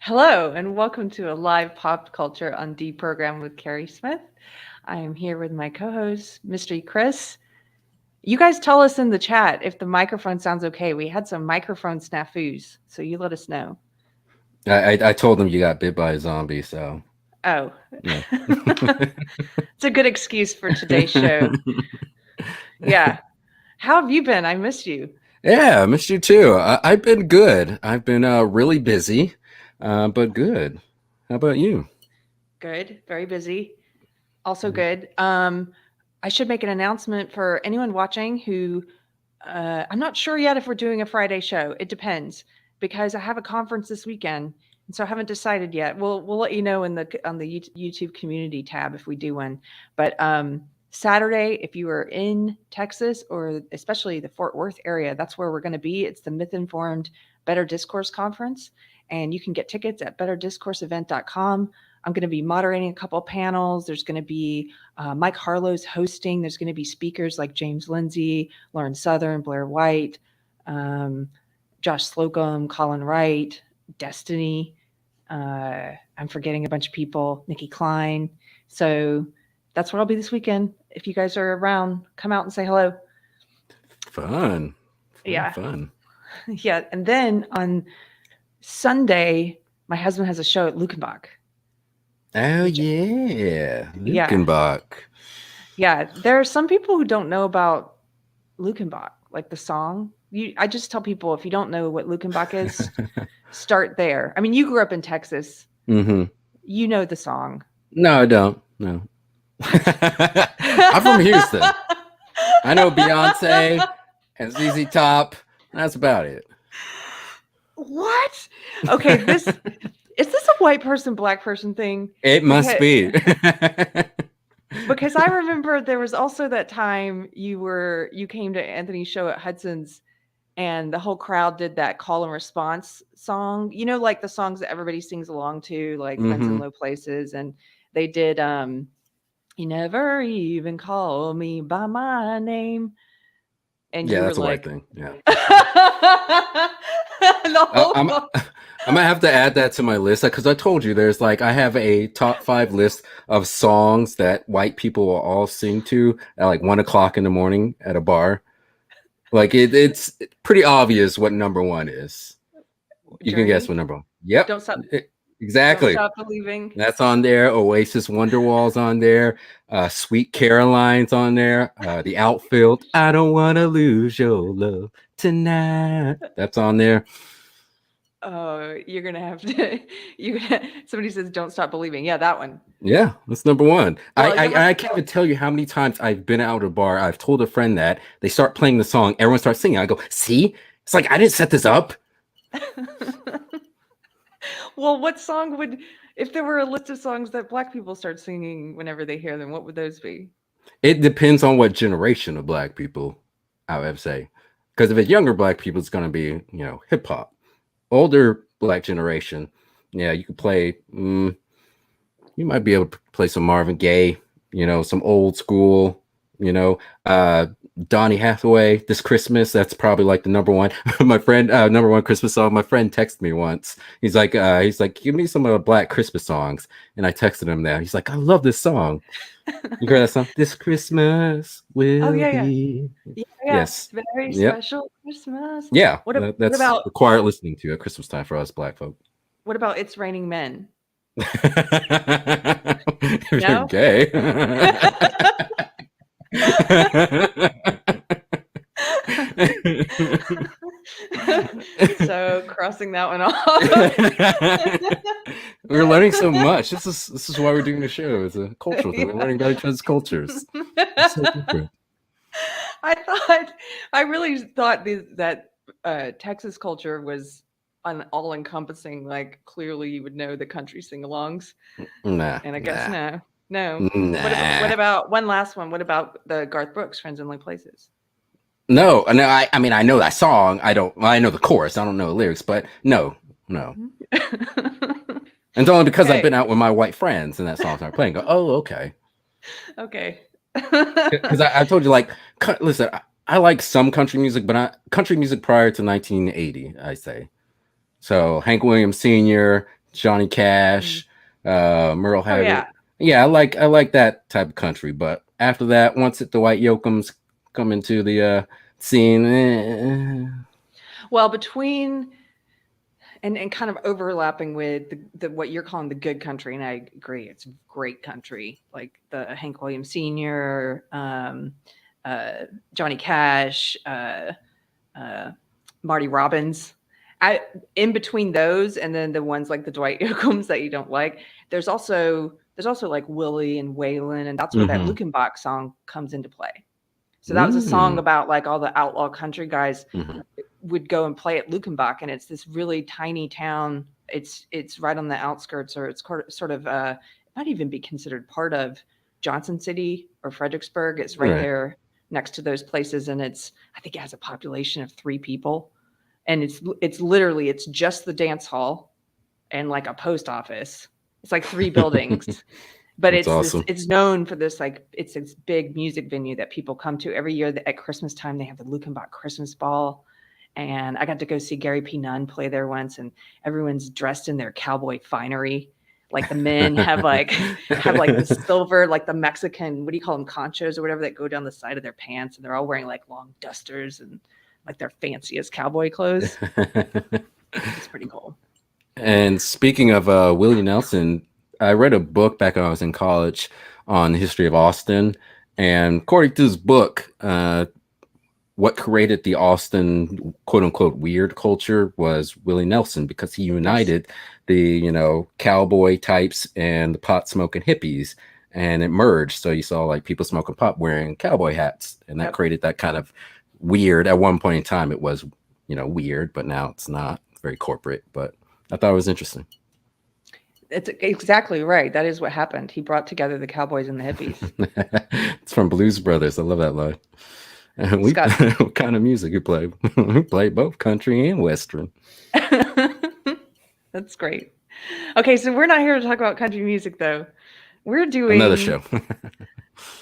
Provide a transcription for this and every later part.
Hello, and welcome to a live pop culture on Deprogrammed with Keri Smith. I am here with my co-host, Mystery Chris. You guys tell us in the chat if the microphone sounds okay. We had some microphone snafus, so you let us know. I told him you got bit by a zombie, so Oh, yeah. it's a good excuse for today's show. Yeah. How have you been? I missed you. Yeah, I missed you too. I've been good. I've been really busy, but good. How about you? Good. Very busy. Also good. I should make an announcement for anyone watching who I'm not sure yet if we're doing a Friday show. It depends because I have a conference this weekend, and so I haven't decided yet. We'll let you know in the on the YouTube community tab if we do one. But Saturday, if you are in Texas or especially the Fort Worth area, that's where we're going to be. It's the Myth Informed Better Discourse Conference, and you can get tickets at betterdiscourseevent.com. I'm going to be moderating a couple of panels. There's going to be Mike Harlow's hosting. There's going to be speakers like James Lindsay, Lauren Southern, Blair White, um, Josh Slocum, Colin Wright, Destiny. I'm forgetting a bunch of people, Nikki Klein. So that's where I'll be this weekend. If you guys are around, come out and say hello. Fun, fun, Yeah. fun. Yeah. And then on Sunday, my husband has a show at Lukenbach, Oh which, yeah, yeah. Lukenbach. Yeah. There are some people who don't know about Lukenbach, like the song. I just tell people if you don't know what Lukenbach is, start there. I mean, you grew up in Texas. Mm-hmm. You know the song. No, I don't. No. What? I'm from Houston. I know Beyonce and ZZ Top. That's about it. What? Okay, this is this a white person, black person thing? It must Because be. because I remember there was also that time you came to Anthony's show at Hudson's and the whole crowd did that call and response song. You know, like the songs that everybody sings along to, like Friends in Mm-hmm. Low Places. And they did You Never Even Call Me by My Name. And Yeah, you were that's a white like thing. Yeah, the that's true. whole I'm I might have to add that to my list because I told you there's like I have a top 5 list of songs that white people will all sing to at like 1 o'clock in the morning at a bar. Like it's pretty obvious what number one is. You can guess Journey. what number one. Yep, Don't stop don't exactly. stop believing. That's on there. Oasis Wonderwall's on there. Sweet Caroline's on there. The Outfield. I don't wanna lose your love tonight. That's on there. Oh, you're gonna have to. You somebody says, "Don't stop believing." Yeah, that one. Yeah, that's number one. Well, you're my. I can't even tell you how many times I've been out at a bar. I've told a friend that they start playing the song, everyone starts singing. I go, see, it's like I didn't set this up. Well, what song would, if there were a list of songs that Black people start singing whenever they hear them, what would those be? It depends on what generation of black people, I would say, because if it's younger black people, it's gonna be hip hop. Older black generation, yeah, you could play. You might be able to play some Marvin Gaye, some old school, you know, uh, Donny Hathaway. This Christmas, that's probably like the number one. My friend, number one Christmas song. My friend texted me once. He's like, give me some of the black Christmas songs, and I texted him that. He's like, I love this song. You heard that song? This Christmas Oh will yeah, yeah, be. yeah, yeah. Yes. Very Yep. special Christmas. Yeah. What That's about required listening to at Christmas time for us black folk. It's raining men? If you're No. gay. So crossing that one off. We're learning so much. This is why we're doing the show. It's a cultural thing. We're learning about each other's cultures. It's so different. I thought I really thought that Texas culture was an all-encompassing. Like clearly, you would know the country sing-alongs, Nah, and I guess nah, no, no. What nah. about one last one? What about the Garth Brooks "Friends in Low Places"? No, no. I mean, I know that song. I don't. Well, I know the chorus. I don't know the lyrics, but no, no. And it's only because I've Okay, been out with my white friends and that song started playing. Go, oh, okay. okay. Because I told you, like, listen, I like some country music, but country music prior to 1980, I say. So Hank Williams Sr., Johnny Mm. Cash, Merle Oh Haggard. yeah. Yeah, I like that type of country. But after that, once the White Yokums come into the scene, Well, between and kind of overlapping with the what you're calling the good country, and I agree, it's great country, like the Hank Williams Sr., uh, Johnny Cash, uh, Marty Robbins. I In between those, and then the ones like the Dwight Yoakams that you don't like, there's also like Willie and Waylon, and that's where that mm-hmm, Lukenbach song comes into play. So that was a song mm, about like all the outlaw country guys mm-hmm. would go and play at Lukenbach, and it's this really tiny town. It's right on the outskirts, or it's sort of it might even be considered part of Johnson City or Fredericksburg. It's right Right. there next to those places, and I think it has a population of 3 people, and it's just the dance hall and like a post office. It's like 3 buildings, but That's awesome. it's known for this, like it's this big music venue that people come to every year. At Christmas time, they have the Lukenbach Christmas Ball, and I got to go see Gary P. Nunn play there once, and everyone's dressed in their cowboy finery. Like the men have like the silver, like the Mexican, what do you call them, conchos or whatever, that go down the side of their pants, and they're all wearing like long dusters and like their fanciest cowboy clothes. It's pretty cool. And speaking of Willie Nelson, I read a book back when I was in college on the history of Austin. And according to this book, what created the Austin quote unquote weird culture was Willie Nelson, because he Yes. united the, cowboy types and the pot smoking hippies, and it merged. So you saw like people smoking pot wearing cowboy hats, and that Yep. created that kind of weird. At one point in time, it was, weird, but now it's not. It's very corporate, but I thought it was interesting. It's exactly right. That is what happened. He brought together the cowboys and the hippies. It's from Blues Brothers. I love that line. And we Scott. what kind of music you play? We play both country and western. That's great. Okay, so we're not here to talk about country music though. We're Another doing show.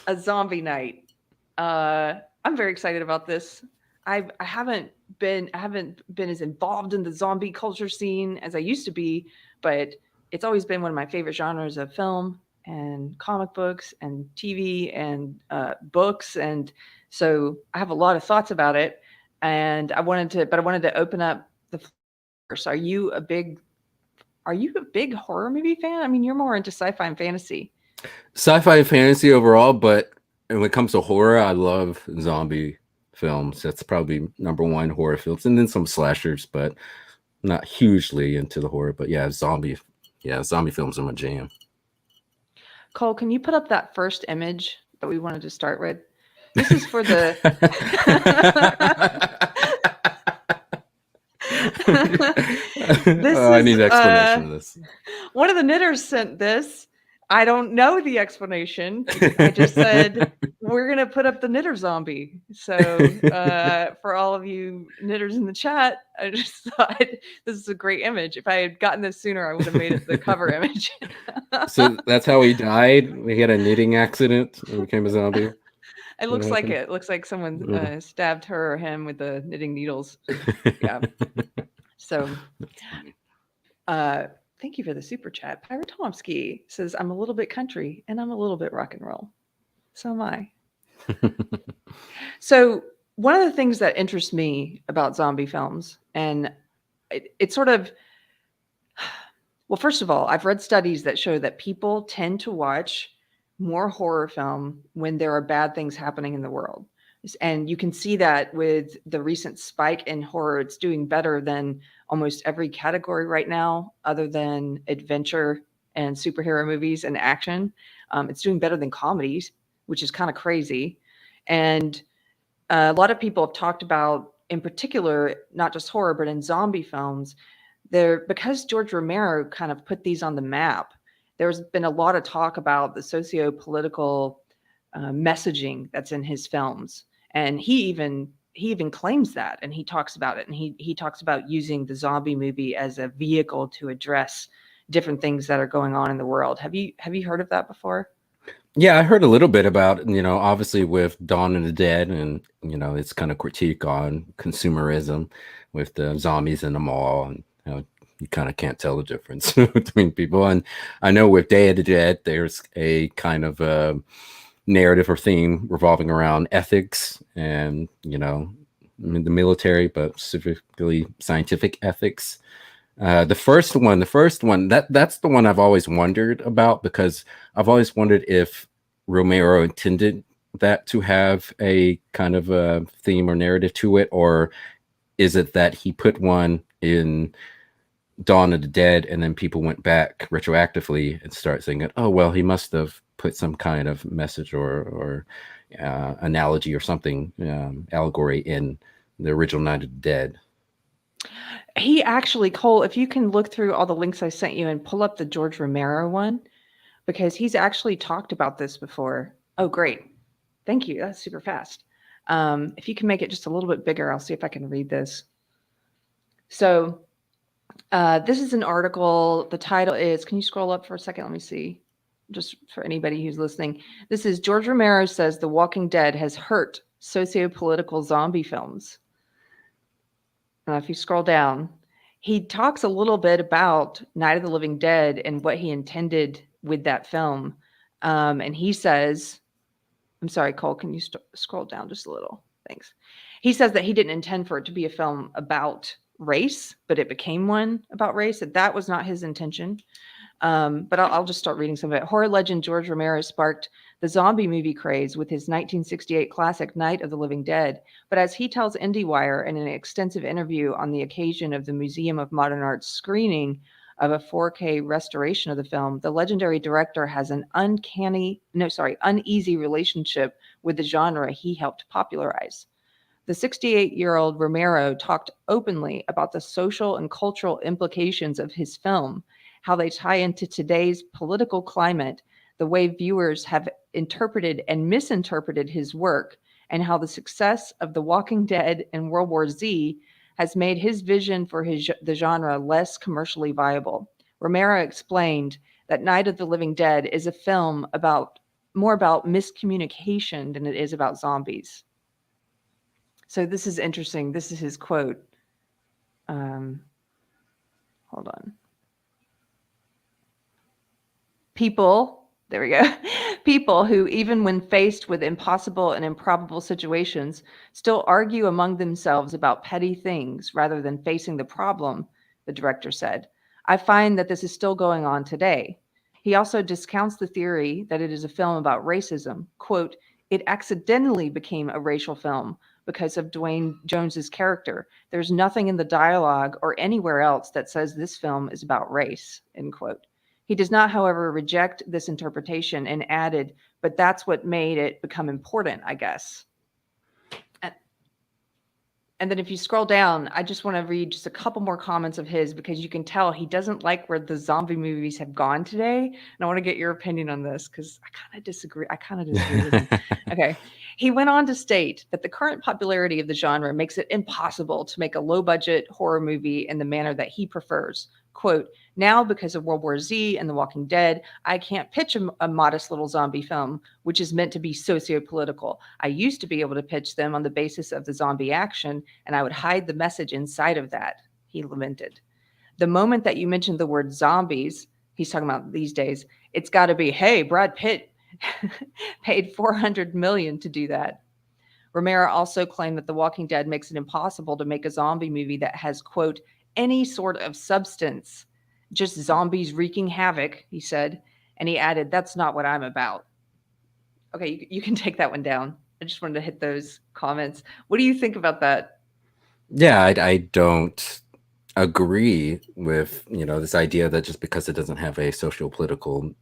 a zombie night. I'm very excited about this. I haven't been as involved in the zombie culture scene as I used to be, but it's always been one of my favorite genres of film and comic books and TV and books, and so I have a lot of thoughts about it. And I wanted to open up the floor. So are you a big horror movie fan? I mean, you're more into sci-fi and fantasy. Sci-fi and fantasy overall, but when it comes to horror, I love zombie films. That's probably number one, horror films, and then some slashers, but not hugely into the horror. But zombie films are my jam. Cole, can you put up that first image that we wanted to start with? This is for the this Oh, I is need an explanation of this. one of the knitters sent this. I don't know the explanation. I just said we're gonna put up the knitter zombie. So for all of you knitters in the chat, I just thought this is a great image. If I had gotten this sooner, I would have made it the cover image. So that's how he died. He had a knitting accident and became a zombie. It What looks like happened? it. It looks like someone Mm. stabbed her or him with the knitting needles. Yeah. So That's funny. uh, thank you for the super chat. Pyrotomsky says, I'm a little bit country and I'm a little bit rock and roll. So am I. So one of the things that interests me about zombie films, and it's sort of, well, first of all, I've read studies that show that people tend to watch more horror film when there are bad things happening in the world. And you can see that with the recent spike in horror. It's doing better than almost every category right now, other than adventure and superhero movies and action. It's doing better than comedies, which is kind of crazy. And a lot of people have talked about, in particular, not just horror, but in zombie films, there, because George Romero kind of put these on the map. There's been a lot of talk about the socio-political messaging that's in his films, and he even claims that, and he talks about it, and he talks about using the zombie movie as a vehicle to address different things that are going on in the world. Have you heard of that before? Yeah, I heard a little bit about, obviously with Dawn of the Dead, and it's kind of critique on consumerism with the zombies in the mall, and you kind of can't tell the difference between people. And I know with Day of the Dead, there's a kind of narrative or theme revolving around ethics and, the military, but specifically scientific ethics. The first one, that's the one I've always wondered about, because I've always wondered if Romero intended that to have a kind of a theme or narrative to it, or is it that he put one in Dawn of the Dead and then people went back retroactively and start saying it, oh well, he must have put some kind of message or analogy or something, allegory in the original Night of the Dead. He actually, Cole, if you can look through all the links I sent you and pull up the George Romero one, because he's actually talked about this before. Oh, great. Thank you. That's super fast. If you can make it just a little bit bigger, I'll see if I can read this. So this is an article. The title is, can you scroll up for a second? Let me see. Just for anybody who's listening. This is George Romero says The Walking Dead has hurt socio-political zombie films. If you scroll down, he talks a little bit about Night of the Living Dead and what he intended with that film. And he says, I'm sorry, Cole, can you scroll down just a little? Thanks. He says that he didn't intend for it to be a film about race, but it became one about race. That was not his intention. But I'll just start reading some of it. Horror legend George Romero sparked the zombie movie craze with his 1968 classic Night of the Living Dead. But as he tells IndieWire in an extensive interview on the occasion of the Museum of Modern Art's screening of a 4K restoration of the film, the legendary director has an uneasy relationship with the genre he helped popularize. The 68-year-old Romero talked openly about the social and cultural implications of his film, how they tie into today's political climate, the way viewers have interpreted and misinterpreted his work, and how the success of The Walking Dead and World War Z has made his vision for the genre less commercially viable. Romero explained that Night of the Living Dead is a film more about miscommunication than it is about zombies. So this is interesting. This is his quote. Hold on. There we go. People who, even when faced with impossible and improbable situations, still argue among themselves about petty things rather than facing the problem, the director said. I find that this is still going on today. He also discounts the theory that it is a film about racism. Quote, it accidentally became a racial film because of Dwayne Jones's character. There's nothing in the dialogue or anywhere else that says this film is about race, end quote. He does not, however, reject this interpretation and added, but that's what made it become important, I guess. And then if you scroll down, I just want to read just a couple more comments of his, because you can tell he doesn't like where the zombie movies have gone today. And I want to get your opinion on this, because I kind of disagree with him. Okay. He went on to state that the current popularity of the genre makes it impossible to make a low-budget horror movie in the manner that he prefers. Quote, now because of World War Z and The Walking Dead, I can't pitch a modest little zombie film, which is meant to be socio-political. I used to be able to pitch them on the basis of the zombie action, and I would hide the message inside of that, he lamented. The moment that you mentioned the word zombies, he's talking about these days, it's got to be, hey, Brad Pitt paid $400 million to do that. Romero also claimed that The Walking Dead makes it impossible to make a zombie movie that has, quote, any sort of substance, just zombies wreaking havoc, he said. And he added, that's not what I'm about. Okay, you can take that one down. I just wanted to hit those comments. What do you think about that? Yeah, I don't agree with, this idea that just because it doesn't have a socio-political,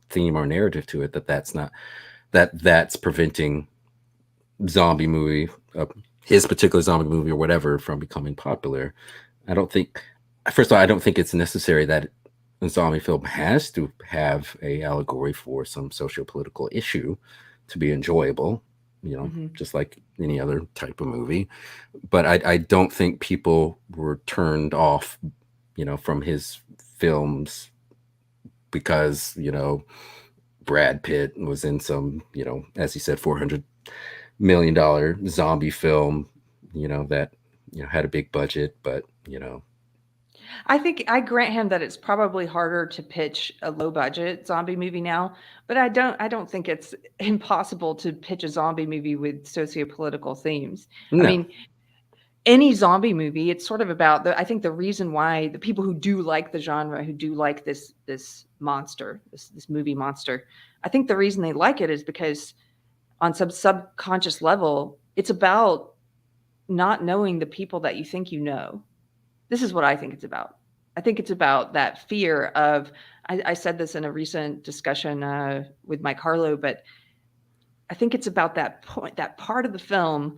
theme or narrative to it, that's preventing zombie movie, his particular zombie movie or whatever, from becoming popular. First of all, I don't think it's necessary that a zombie film has to have a allegory for some socio-political issue to be enjoyable, just like any other type of movie. But I don't think people were turned off, from his films because, Brad Pitt was in some, as he said, $400 million zombie film, that, had a big budget, but, I think I grant him that it's probably harder to pitch a low budget zombie movie now, but I don't think it's impossible to pitch a zombie movie with sociopolitical themes. I No. mean, any zombie movie, it's sort of about I think the reason why the people who do like the genre, who do like this monster, this movie monster, I think the reason they like it is because on some subconscious level, it's about not knowing the people that you think you know. This is what I think it's about. I think it's about that fear of. I said this in a recent discussion with Mike Harlow, but I think it's about that point, that part of the film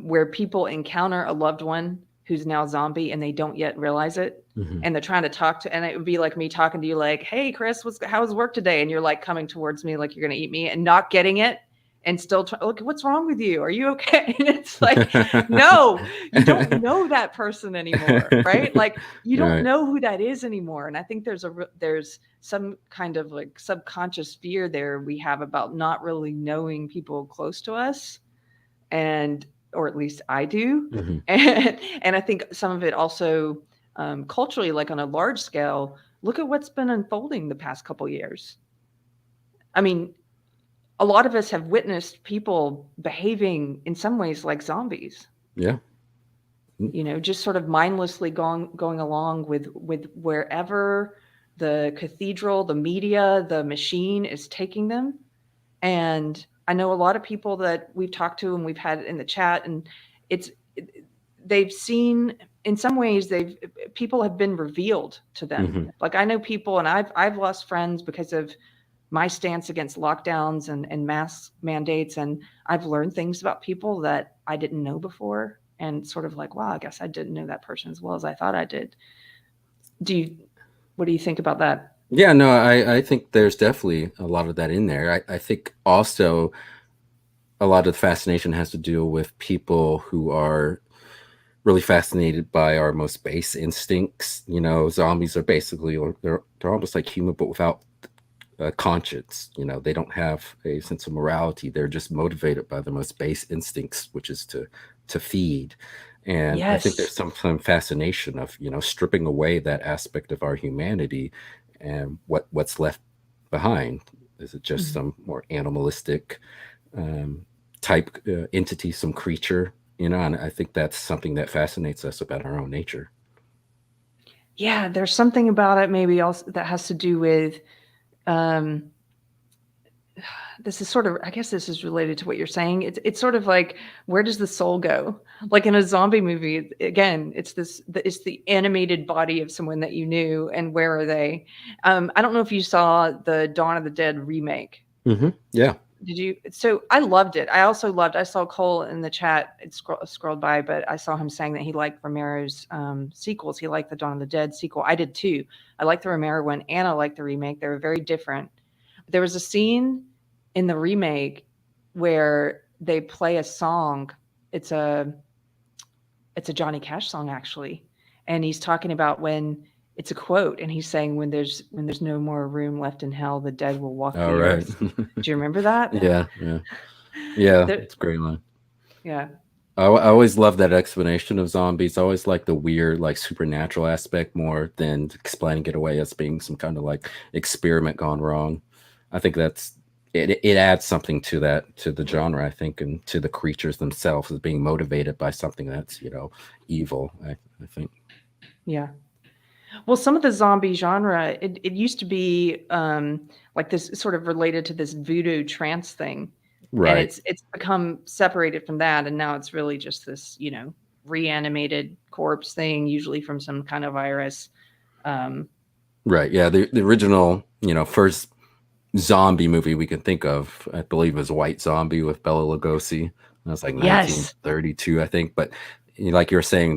where people encounter a loved one who's now zombie and they don't yet realize it. Mhm. And they're trying to talk to, and it would be like me talking to you, like, "Hey, Chris, how's work today?" And you're like coming towards me like you're going to eat me, and not getting it, and still look, what's wrong with you? Are you okay? And it's like, no, you don't know that person anymore, right? Like you don't Right. know who that is anymore. And I think there's some kind of like subconscious fear there we have about not really knowing people close to us, and or at least I do. Mhm. And I think some of it also culturally, like on a large scale, look at what's been unfolding the past couple years. I mean, a lot of us have witnessed people behaving in some ways like zombies. Yeah. You know, just sort of mindlessly going along with wherever the cathedral, the media, the machine is taking them. And I know a lot of people that we've talked to and we've had in the chat, and it's they've seen, in some ways, people have been revealed to them. Mhm. Like I know people, and I've lost friends because of my stance against lockdowns and mask mandates, and I've learned things about people that I didn't know before, and sort of like, wow, I guess I didn't know that person as well as I thought I did. What do you think about that? Yeah, no, I think there's definitely a lot of that in there. I think also a lot of the fascination has to do with people who are really fascinated by our most base instincts. You know, zombies are basically, or they're almost like human, but without a conscience. You know, they don't have a sense of morality. They're just motivated by the most base instincts, which is to feed. And I think there's Yes. some fascination of, you know, stripping away that aspect of our humanity, and what's left behind. Is it just Mhm. some more animalistic um, type entity, some creature? You know, and I think that's something that fascinates us about our own nature. Yeah, there's something about it maybe also that has to do with um this is sort of, I guess this is related to what you're saying. It's sort of like, where does the soul go? Like in a zombie movie, again, it's the animated body of someone that you knew, and where are they? I don't know if you saw the Dawn of the Dead remake. Yeah. Did you? So I loved it. I also loved. I saw Cole in the chat. It scrolled by, but I saw him saying that he liked Romero's sequels. He liked the Dawn of the Dead sequel. I did too. I liked the Romero one, and I liked the remake. They were very different. There was a scene in the remake where they play a song. It's a it's a Johnny Cash song actually, and he's talking about when it's a quote, and he's saying when there's no more room left in hell, the dead will walk All the right. earth. Do you remember that? Yeah. Yeah. Yeah. There, It's a great line. yeah. I always love that explanation of zombies. I always like the weird, like supernatural aspect more than explaining it away as being some kind of like experiment gone wrong. I think that's it. It adds something to that, to the genre, I think, and to the creatures themselves as being motivated by something that's, you know, evil. I think. Yeah. Well, some of the zombie genre, it used to be like this sort of related to this voodoo trance thing. And Right. it's become separated from that. And now it's really just this, reanimated corpse thing, usually from some kind of virus. Um, Right. Yeah. The original, you know, first zombie movie we can think of, I believe, was White Zombie with Bela Lugosi. That was like yes. 1932, I think. But like you're saying,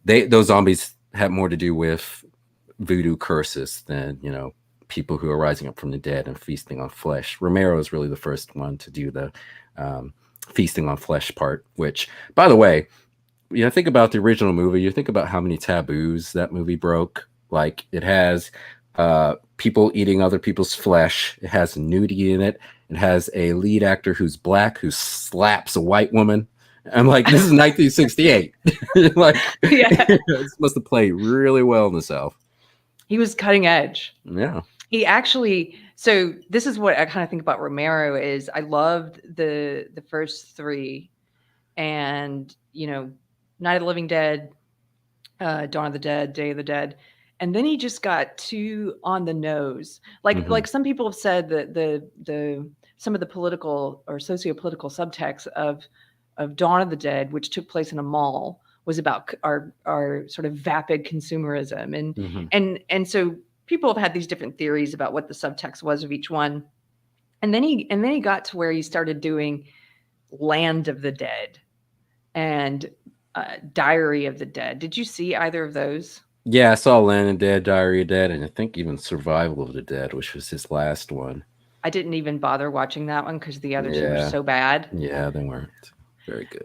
those zombies had more to do with voodoo curses than, you know, people who are rising up from the dead and feasting on flesh. Romero is really the first one to do the um, feasting on flesh part. Which, by the way, think about the original movie. You think about how many taboos that movie broke. Like it has people eating other people's flesh. It has nudity in it. It has a lead actor who's black who slaps a white woman. I'm like, this is 1968. Like, Yeah. it's supposed to play really well in the South. He was cutting edge. Yeah. He actually, so this is what I kind of think about Romero is I loved the first three, and Night of the Living Dead, Dawn of the Dead, Day of the Dead, and then he just got too on the nose. Like some people have said that the some of the political or socio-political subtext of Dawn of the Dead, which took place in a mall, was about our sort of vapid consumerism, and so people have had these different theories about what the subtext was of each one, and then he got to where he started doing Land of the Dead and Diary of the Dead. Did you see either of those? Yeah, I saw Land of Dead, Diary of Dead, and I think even Survival of the Dead, which was his last one. I didn't even bother watching that one because the other two were Yeah. so bad. Yeah, they weren't very good.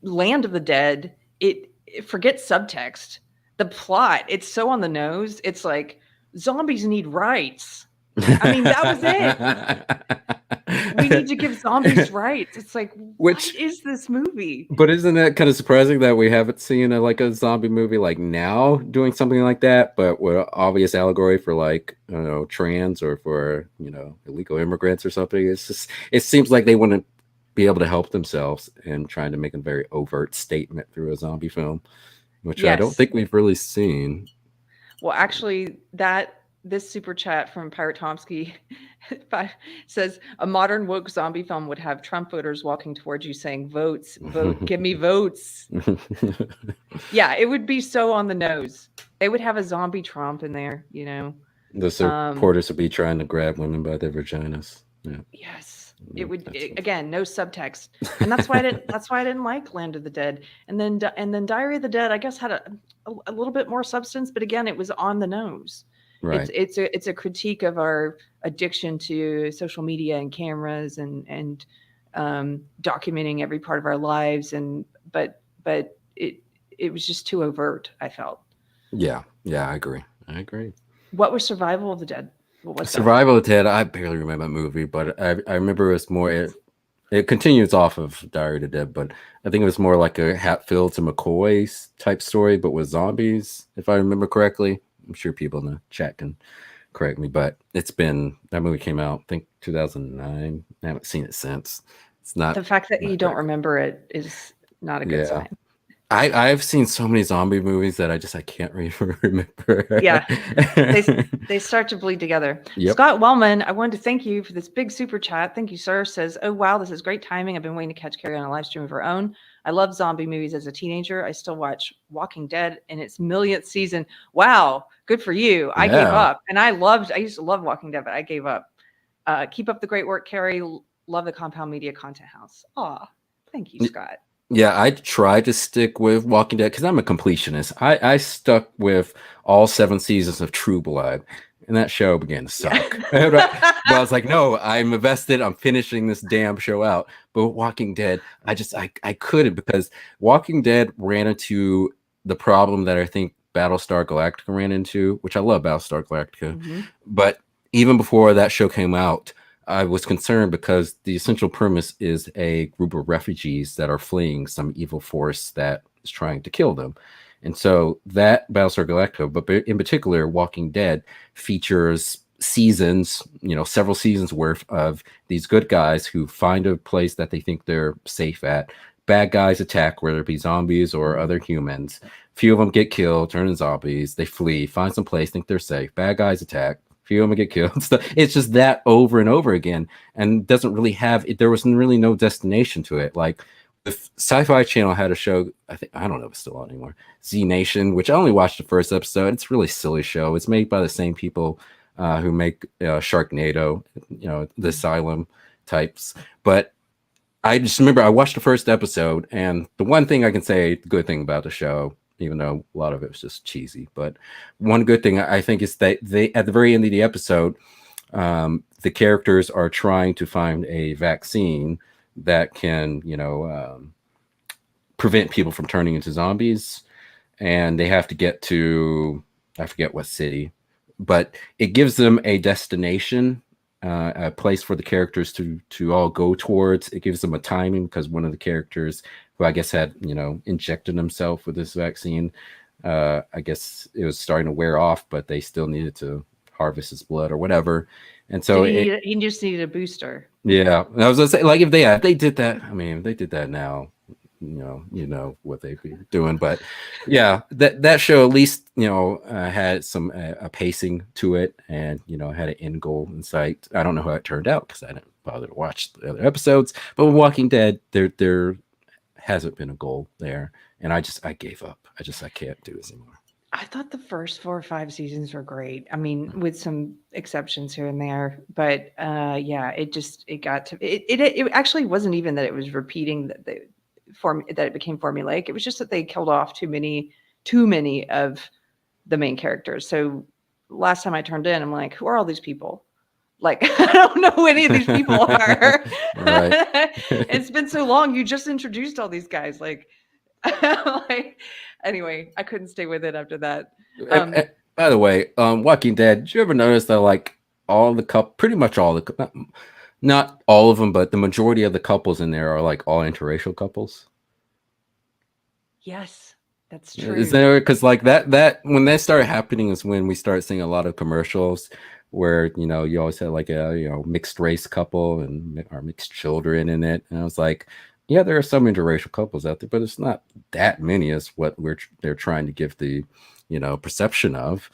Land of the Dead, it forget subtext. The plot, it's so on the nose. It's like zombies need rights. I mean, that was it. We need to give zombies rights. It's like, what is this movie? But isn't that kind of surprising that we haven't seen a zombie movie like now doing something like that, but with obvious allegory for like, I don't know, trans or for, illegal immigrants or something? It's just, it seems like they wouldn't be able to help themselves in trying to make a very overt statement through a zombie film, which I don't think we've really seen. Well, actually, this super chat from Pirate Tomsky says a modern woke zombie film would have Trump voters walking towards you saying, votes, vote, give me votes. Yeah, it would be so on the nose. They would have a zombie Trump in there, The supporters would be trying to grab women by their vaginas. Yeah. Yes. It would again, no subtext, and that's why I didn't like Land of the Dead. And then Diary of the Dead, I guess, had a little bit more substance, but again, it was on the nose. Right. It's a critique of our addiction to social media and cameras and documenting every part of our lives, but it was just too overt, I felt. Yeah, I agree. What was Survival of the Dead? Survival of the Dead, I barely remember that movie, but I remember it was more, it continues off of Diary of the Dead, but I think it was more like a Hatfield to McCoy type story, but with zombies, if I remember correctly. I'm sure people in the chat can correct me, but that movie came out, I think 2009. I haven't seen it since. It's not the fact that you don't remember it is not a good sign. I've seen so many zombie movies that I can't really remember. Yeah, they start to bleed together. Yep. Scott Wellman, I wanted to thank you for this big super chat. Thank you, sir. Says, oh wow, this is great timing. I've been waiting to catch Keri on a live stream of her own. I love zombie movies as a teenager. I still watch Walking Dead in its millionth season. Wow, good for you. I gave up, and I used to love Walking Dead, but I gave up. Keep up the great work, Keri. Love the Compound Media Content House. Aw, thank you, Scott. Yeah, I tried to stick with Walking Dead because I'm a completionist. I stuck with all 7 seasons of True Blood, and that show began to suck. But I was like, no, I'm invested. I'm finishing this damn show out. But Walking Dead, I couldn't, because Walking Dead ran into the problem that I think Battlestar Galactica ran into, which I love Battlestar Galactica. But even before that show came out, I was concerned because the essential premise is a group of refugees that are fleeing some evil force that is trying to kill them. And so that Battlestar Galactica, but in particular, Walking Dead, features seasons, several seasons worth of these good guys who find a place that they think they're safe at. Bad guys attack, whether it be zombies or other humans. Few of them get killed, turn into zombies. They flee, find some place, think they're safe. Bad guys attack. Few of them get killed. It's just that over and over again, and doesn't really have. There was really no destination to it. Like, if Sci-Fi Channel had a show, I don't know if it's still on anymore, Z Nation, which I only watched the first episode. It's a really silly show. It's made by the same people who make Sharknado, the Asylum types. But I just remember I watched the first episode, and the one thing I can say, the good thing about the show, even though a lot of it was just cheesy, but one good thing I think is that they, at the very end of the episode, the characters are trying to find a vaccine that can, prevent people from turning into zombies, and they have to get to, I forget what city, but it gives them a destination a place for the characters to all go towards. It gives them a timing because one of the characters, who I guess had injected himself with this vaccine, I guess it was starting to wear off, but they still needed to harvest his blood or whatever. And so he just needed a booster. yeah, and I was gonna say, like, if they did that, I mean, if they did that now, you know what they'd be doing. But yeah, that show at least had some a pacing to it, and had an end goal in sight. I don't know how it turned out because I didn't bother to watch the other episodes. But with Walking Dead, there hasn't been a goal there, and I gave up. I can't do this anymore. I thought the first 4 or 5 seasons were great. I mean, with some exceptions here and there, but yeah, it got to it actually wasn't even that it was repeating that it became formulaic. It was just that they killed off too many of the main characters. So last time I turned in, I'm like, who are all these people? Like, I don't know who any of these people are. Right. It's been so long. You just introduced all these guys. Like, anyway, I couldn't stay with it after that. By the way, Walking Dead, did you ever notice that like pretty much all the not all of them, but the majority of the couples in there are like all interracial couples? Yes, that's true. Is there, because like that when that started happening is when we started seeing a lot of commercials where you always had like a mixed race couple or mixed children in it, and I was like, yeah, there are some interracial couples out there, but it's not that many as what they're trying to give the perception of.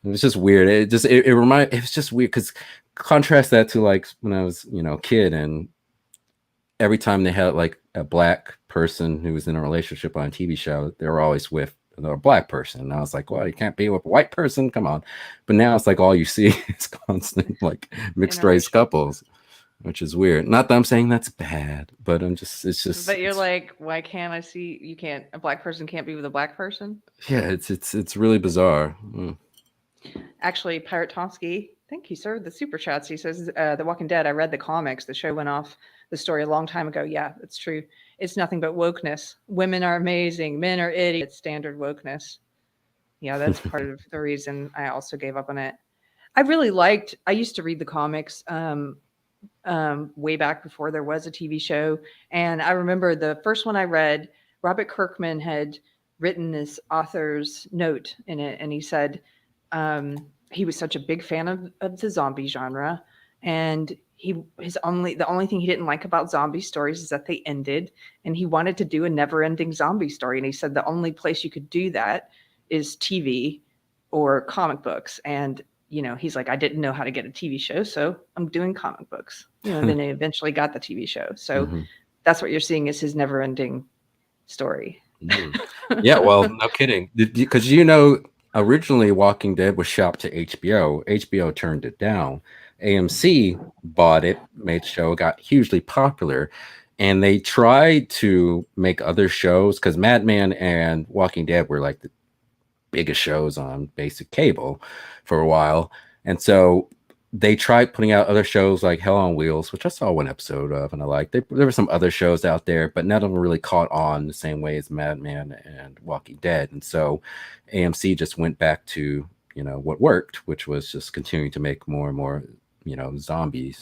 It was just weird. It was just weird because contrast that to like when I was a kid, and every time they had like a black person who was in a relationship on a TV show, they were always with a black person. And I was like, well, you can't be with a white person, come on. But now it's like all you see is constant like mixed race couples, which is weird. Not that I'm saying that's bad, but it's just. But you're like, why can't I see? A black person can't be with a black person? Yeah, it's really bizarre. Actually, Pirate Tomsky, thank you, sir. The super chats. He says, "The Walking Dead. I read the comics. The show went off the story a long time ago. Yeah, that's true. It's nothing but wokeness. Women are amazing. Men are idiots. Standard wokeness. Yeah, that's part of the reason I also gave up on it. I used to read the comics way back before there was a TV show. And I remember the first one I read, Robert Kirkman had written this author's note in it. And he said he was such a big fan of the zombie genre. And the only thing he didn't like about zombie stories is that they ended, and he wanted to do a never ending zombie story. And he said the only place you could do that is TV or comic books. And he's like, I didn't know how to get a TV show, so I'm doing comic books. Then they eventually got the TV show. So that's what you're seeing is his never ending story. Yeah, well, no kidding. Because originally Walking Dead was shopped to HBO. HBO turned it down. AMC bought it, made the show, got hugely popular, and they tried to make other shows because Mad Men and Walking Dead were like the biggest shows on basic cable for a while. And so they tried putting out other shows like Hell on Wheels, which I saw one episode of and I liked. There were some other shows out there, but none of them really caught on the same way as Mad Men and Walking Dead. And so AMC just went back to what worked, which was just continuing to make more and more zombie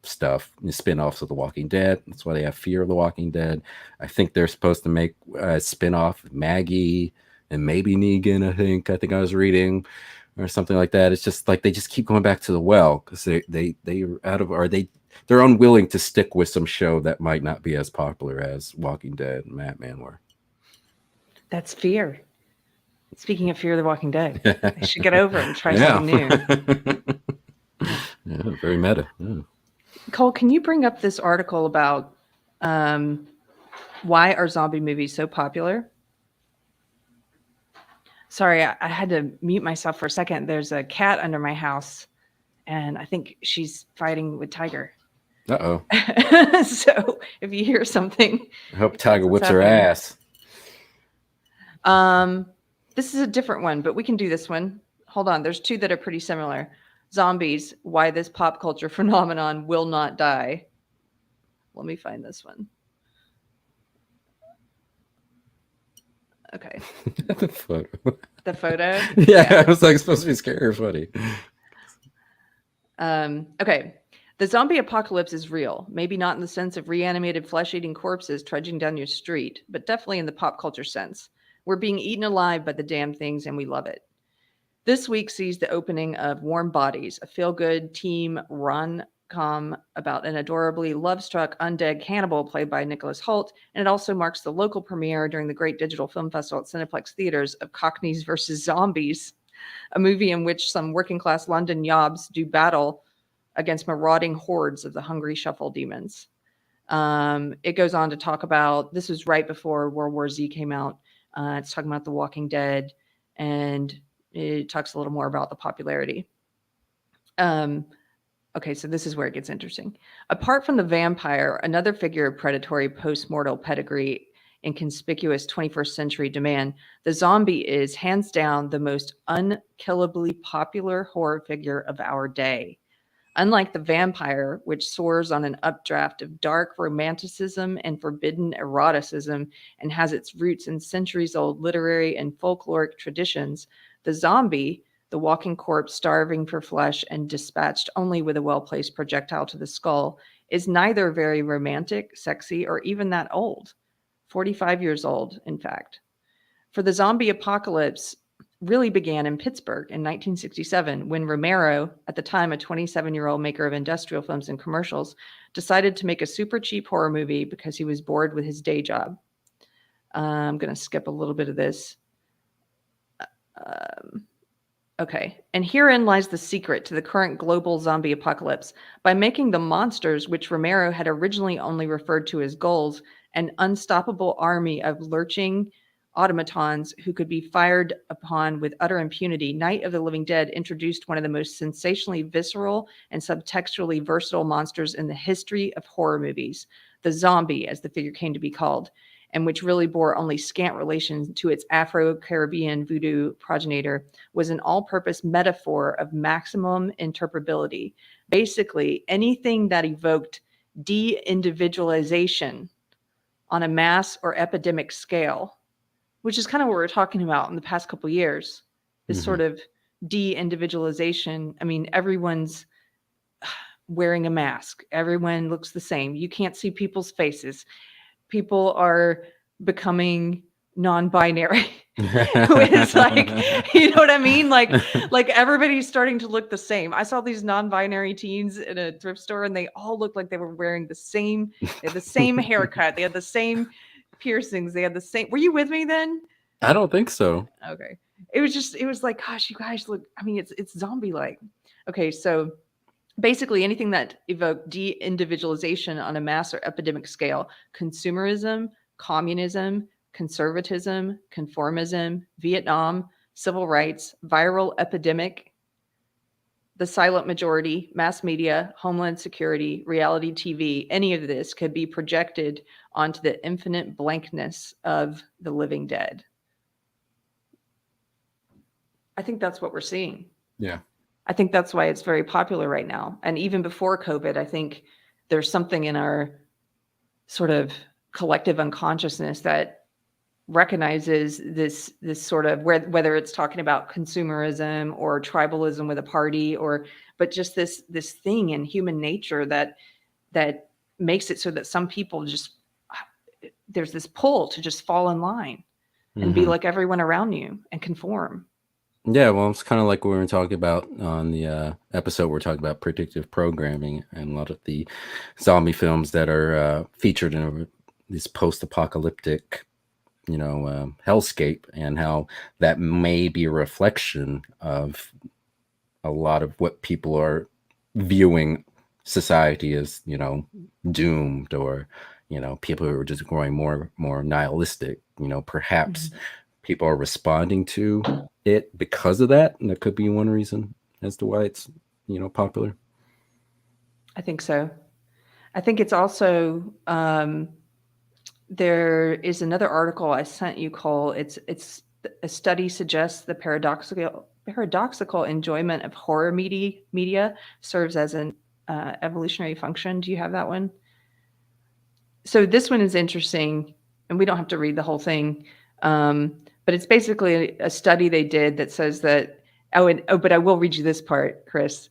stuff, spin-offs of The Walking Dead. That's why they have Fear of the Walking Dead. I think they're supposed to make a spin-off of Maggie and maybe Negan, I think I was reading, or something like that. It's just like they just keep going back to the well because they're unwilling to stick with some show that might not be as popular as Walking Dead and Mad Men were. That's fear. Speaking of Fear of the Walking Dead, they should get over it and try something new. Yeah, very meta. Yeah. Cole, can you bring up this article about why are zombie movies so popular? Sorry, I had to mute myself for a second. There's a cat under my house, and I think she's fighting with Tiger. Uh-oh. So if you hear something, I hope Tiger whips her ass. This is a different one, but we can do this one. Hold on. There's two that are pretty similar. Zombies, why this pop culture phenomenon will not die. Let me find this one. Okay. The photo. The photo? Yeah, it was like supposed to be scary or funny. Okay. The zombie apocalypse is real, maybe not in the sense of reanimated flesh-eating corpses trudging down your street, but definitely in the pop culture sense. We're being eaten alive by the damn things, and we love it. This week sees the opening of Warm Bodies, a feel-good team rom-com about an adorably love-struck undead cannibal played by Nicholas Hoult, and it also marks the local premiere during the Great Digital Film Festival at Cineplex Theatres of Cockneys versus Zombies, a movie in which some working-class London yobs do battle against marauding hordes of the hungry shuffle demons. It goes on to talk about, this was right before World War Z came out. It's talking about The Walking Dead, and it talks a little more about the popularity. Okay, so this is where it gets interesting. Apart from the vampire, another figure of predatory post-mortal pedigree and conspicuous 21st century demand, the zombie is hands down the most unkillably popular horror figure of our day. Unlike the vampire, which soars on an updraft of dark romanticism and forbidden eroticism and has its roots in centuries-old literary and folkloric traditions, the zombie, the walking corpse starving for flesh and dispatched only with a well-placed projectile to the skull, is neither very romantic, sexy, or even that old. 45 years old, in fact. For the zombie apocalypse really began in Pittsburgh in 1967 when Romero, at the time a 27-year-old maker of industrial films and commercials, decided to make a super cheap horror movie because he was bored with his day job. I'm going to skip a little bit of this. Okay, and herein lies the secret to the current global zombie apocalypse. By making the monsters, which Romero had originally only referred to as ghouls, an unstoppable army of lurching automatons who could be fired upon with utter impunity, Night of the Living Dead introduced one of the most sensationally visceral and subtextually versatile monsters in the history of horror movies, the zombie, as the figure came to be called, and which really bore only scant relation to its Afro-Caribbean voodoo progenitor, was an all-purpose metaphor of maximum interpretability. Basically, anything that evoked de-individualization on a mass or epidemic scale, which is kind of what we're talking about in the past couple of years, is sort of de-individualization. I mean, everyone's wearing a mask. Everyone looks the same. You can't see people's faces. People are becoming non-binary. It's like, you know what I mean? Like everybody's starting to look the same. I saw these non-binary teens in a thrift store and they all looked like they were wearing the same, they had the same haircut, they had the same piercings, they had the same. Were you with me then? I don't think so. Okay. It was like, gosh, you guys look, I mean, it's zombie-like. Okay, so basically anything that evoked de-individualization on a mass or epidemic scale, consumerism, communism, conservatism, conformism, Vietnam, civil rights, viral epidemic, the silent majority, mass media, homeland security, reality TV, any of this could be projected onto the infinite blankness of the living dead. I think that's what we're seeing. Yeah. I think that's why it's very popular right now. And even before COVID, I think there's something in our sort of collective unconsciousness that recognizes this sort of, whether it's talking about consumerism or tribalism with a party, but just this thing in human nature that makes it so that some people just, there's this pull to just fall in line and be like everyone around you and conform. Yeah, well, it's kind of like we were talking about on the episode. We're talking about predictive programming and a lot of the zombie films that are featured in this post-apocalyptic, hellscape, and how that may be a reflection of a lot of what people are viewing society as, doomed, or, people who are just growing more nihilistic. Perhaps people are responding to it because of that, and that could be one reason as to why it's popular. I think so. I think it's also there is another article I sent you, Cole. It's a study suggests the paradoxical enjoyment of horror media serves as an evolutionary function. Do you have that one? So this one is interesting, and we don't have to read the whole thing. But it's basically a study they did that says that, but I will read you this part, Chris.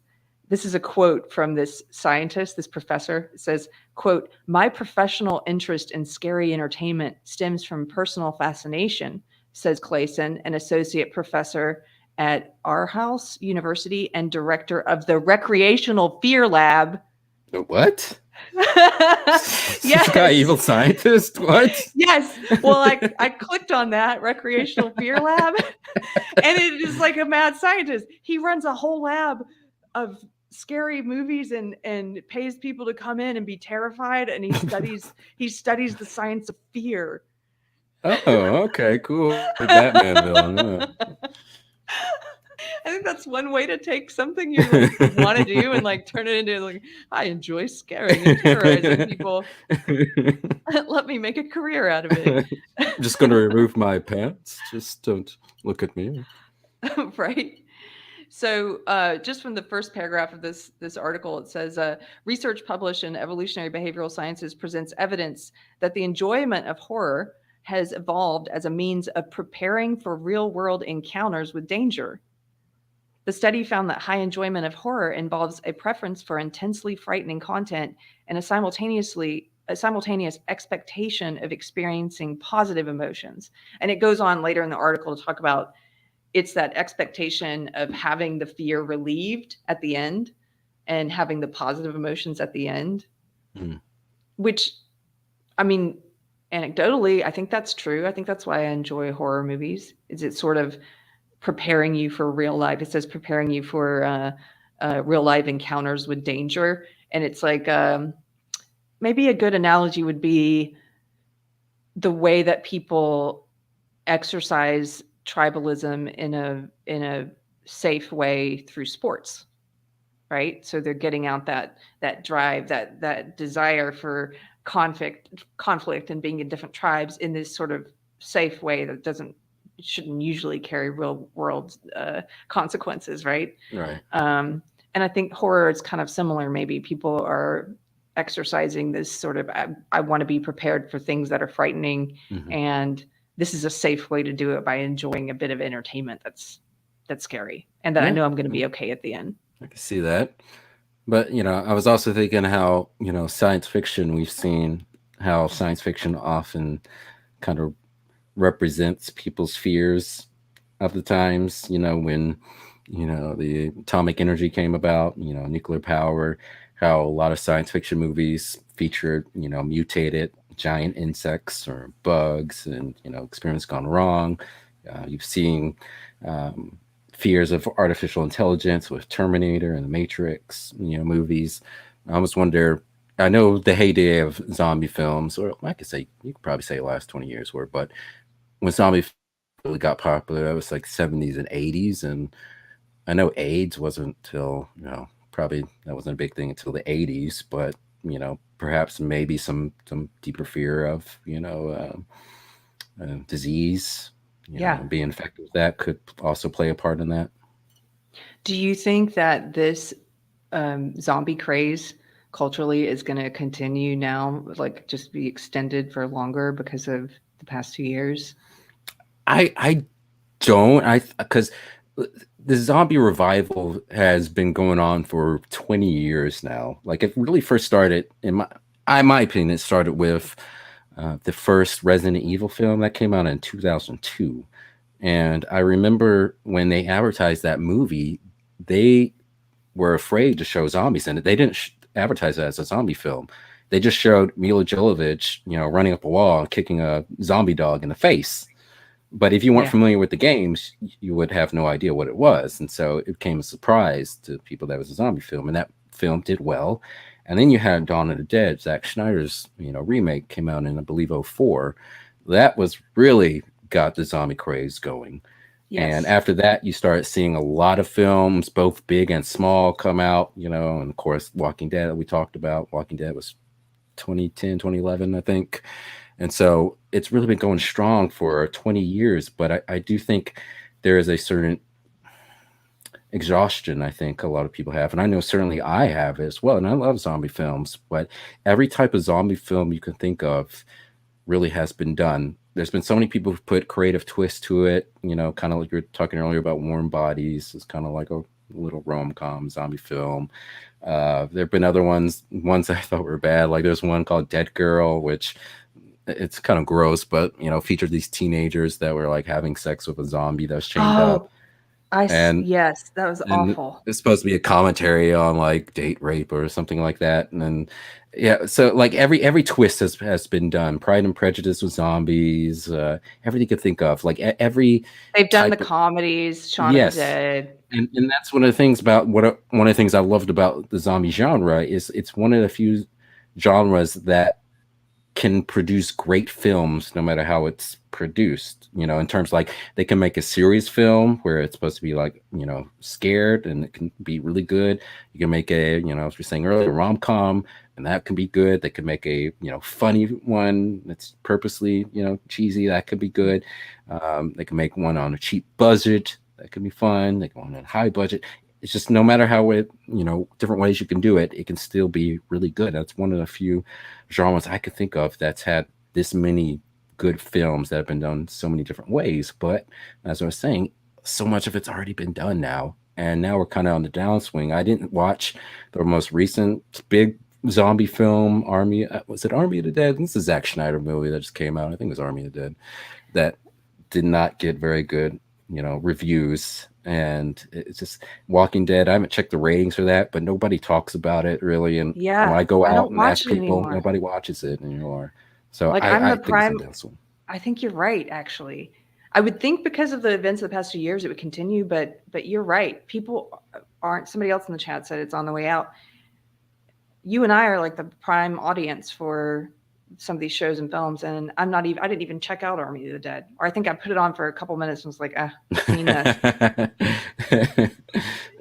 This is a quote from this scientist, this professor. It says, quote, "My professional interest in scary entertainment stems from personal fascination," says Clayson, an associate professor at Aarhus University and director of the Recreational Fear Lab. What? This guy, Yes. evil scientist? What? Yes. Well, I clicked on that Recreational Fear Lab, and it is like a mad scientist. He runs a whole lab of scary movies and pays people to come in and be terrified, and he studies the science of fear. Oh, okay, cool. Batman villain. I think that's one way to take something you like want to do and like turn it into like, I enjoy scaring and terrorizing people. Let me make a career out of it. I'm just gonna remove my pants. Just don't look at me. Right. So, just from the first paragraph of this article, it says research published in Evolutionary Behavioral Sciences presents evidence that the enjoyment of horror has evolved as a means of preparing for real world encounters with danger. The study found that high enjoyment of horror involves a preference for intensely frightening content and a simultaneous expectation of experiencing positive emotions. And it goes on later in the article to talk about it's that expectation of having the fear relieved at the end and having the positive emotions at the end, Mm. which, I mean, anecdotally, I think that's true. I think that's why I enjoy horror movies. Is it sort of preparing you for real life? It says preparing you for real life encounters with danger, and it's like maybe a good analogy would be the way that people exercise tribalism in a safe way through sports, right? So they're getting out that drive, that desire for conflict and being in different tribes in this sort of safe way that doesn't shouldn't usually carry real world consequences, right? Right. And I think horror is kind of similar. Maybe people are exercising this sort of I want to be prepared for things that are frightening, Mhm. and this is a safe way to do it by enjoying a bit of entertainment that's scary, and that I Yeah, know I'm going to yeah, be okay at the end. I can see that. But I was also thinking how science fiction. We've seen how science fiction often kind of represents people's fears of the times. When the atomic energy came about. Nuclear power. How a lot of science fiction movies featured mutated giant insects or bugs, and experiments gone wrong. You've seen um, fears of artificial intelligence with Terminator and the Matrix, movies. I almost wonder. I know the heyday of zombie films, or I could say you could probably say the last 20 years were, but when zombie really got popular, that was like 70s and 80s, and I know AIDS wasn't till probably that wasn't a big thing until the 80s, but perhaps maybe some deeper fear of disease, Yeah. being infected with that could also play a part in that. Do you think that this zombie craze culturally is going to continue now, like just be extended for longer because of the past 2 years? I don't. I Because the zombie revival has been going on for 20 years now. Like it really first started in my opinion, it started with the first Resident Evil film that came out in 2002. And I remember when they advertised that movie, they were afraid to show zombies in it. They didn't advertise it as a zombie film. They just showed Mila Jovovich, running up a wall and kicking a zombie dog in the face. But if you weren't Yeah. familiar with the games, you would have no idea what it was. And so it became a surprise to people that it was a zombie film. And that film did well. And then you had Dawn of the Dead, Zack Snyder's, remake came out in, I believe, '04. That was really got the zombie craze going. And Yes. after that, you start seeing a lot of films, both big and small, come out, and of course, Walking Dead that we talked about. Walking Dead was 2010, 2011, I think. And so it's really been going strong for 20 years. But I do think there is a certain exhaustion, I think a lot of people have. And I know certainly I have as well. And I love zombie films, but every type of zombie film you can think of really has been done. There's been so many people who've put creative twists to it, kind of like you were talking earlier about Warm Bodies. It's kind of like a little rom-com zombie film. There have been other ones I thought were bad. Like there's one called Dead Girl, which it's kind of gross, but featured these teenagers that were like having sex with a zombie that was chained up. Oh, And yes, that was and awful. it's supposed to be a commentary on like date rape or something like that. And then yeah, so like every twist has been done. Pride and Prejudice with zombies, everything you could think of. Like every They've done the type of comedies, Shaun of the yes. Dead. And that's one of the things about one of the things I loved about the zombie genre is it's one of the few genres that can produce great films no matter how it's produced, in terms like they can make a serious film where it's supposed to be like scared and it can be really good. You can make a as we were saying earlier, rom-com, and that can be good. They can make a funny one that's purposely cheesy, that could be good. They can make one on a cheap budget, that could be fun. They can on a high budget. It's just no matter how it different ways you can do it, it can still be really good. That's one of the few genres I could think of that's had this many good films that have been done so many different ways. But as I was saying, so much of it's already been done now, and now we're kind of on the downswing. I didn't watch the most recent big zombie film, Army. Was it Army of the Dead? This is a Zack Schneider movie that just came out. I think it was Army of the Dead. That did not get very good reviews, and it's just Walking Dead. I haven't checked the ratings for that, but nobody talks about it really. And when Yeah, I go I out don't and ask watch it people, anymore. nobody watches it anymore. So Like, I'm I the think it's a prime dense one. I think you're right, actually. I would think because of the events of the past 2 years, it would continue, but you're right. People aren't. Somebody else in the chat said it's on the way out. You and I are like the prime audience for some of these shows and films, and I didn't even check out Army of the Dead, or I think I put it on for a couple minutes and was like, I've seen this.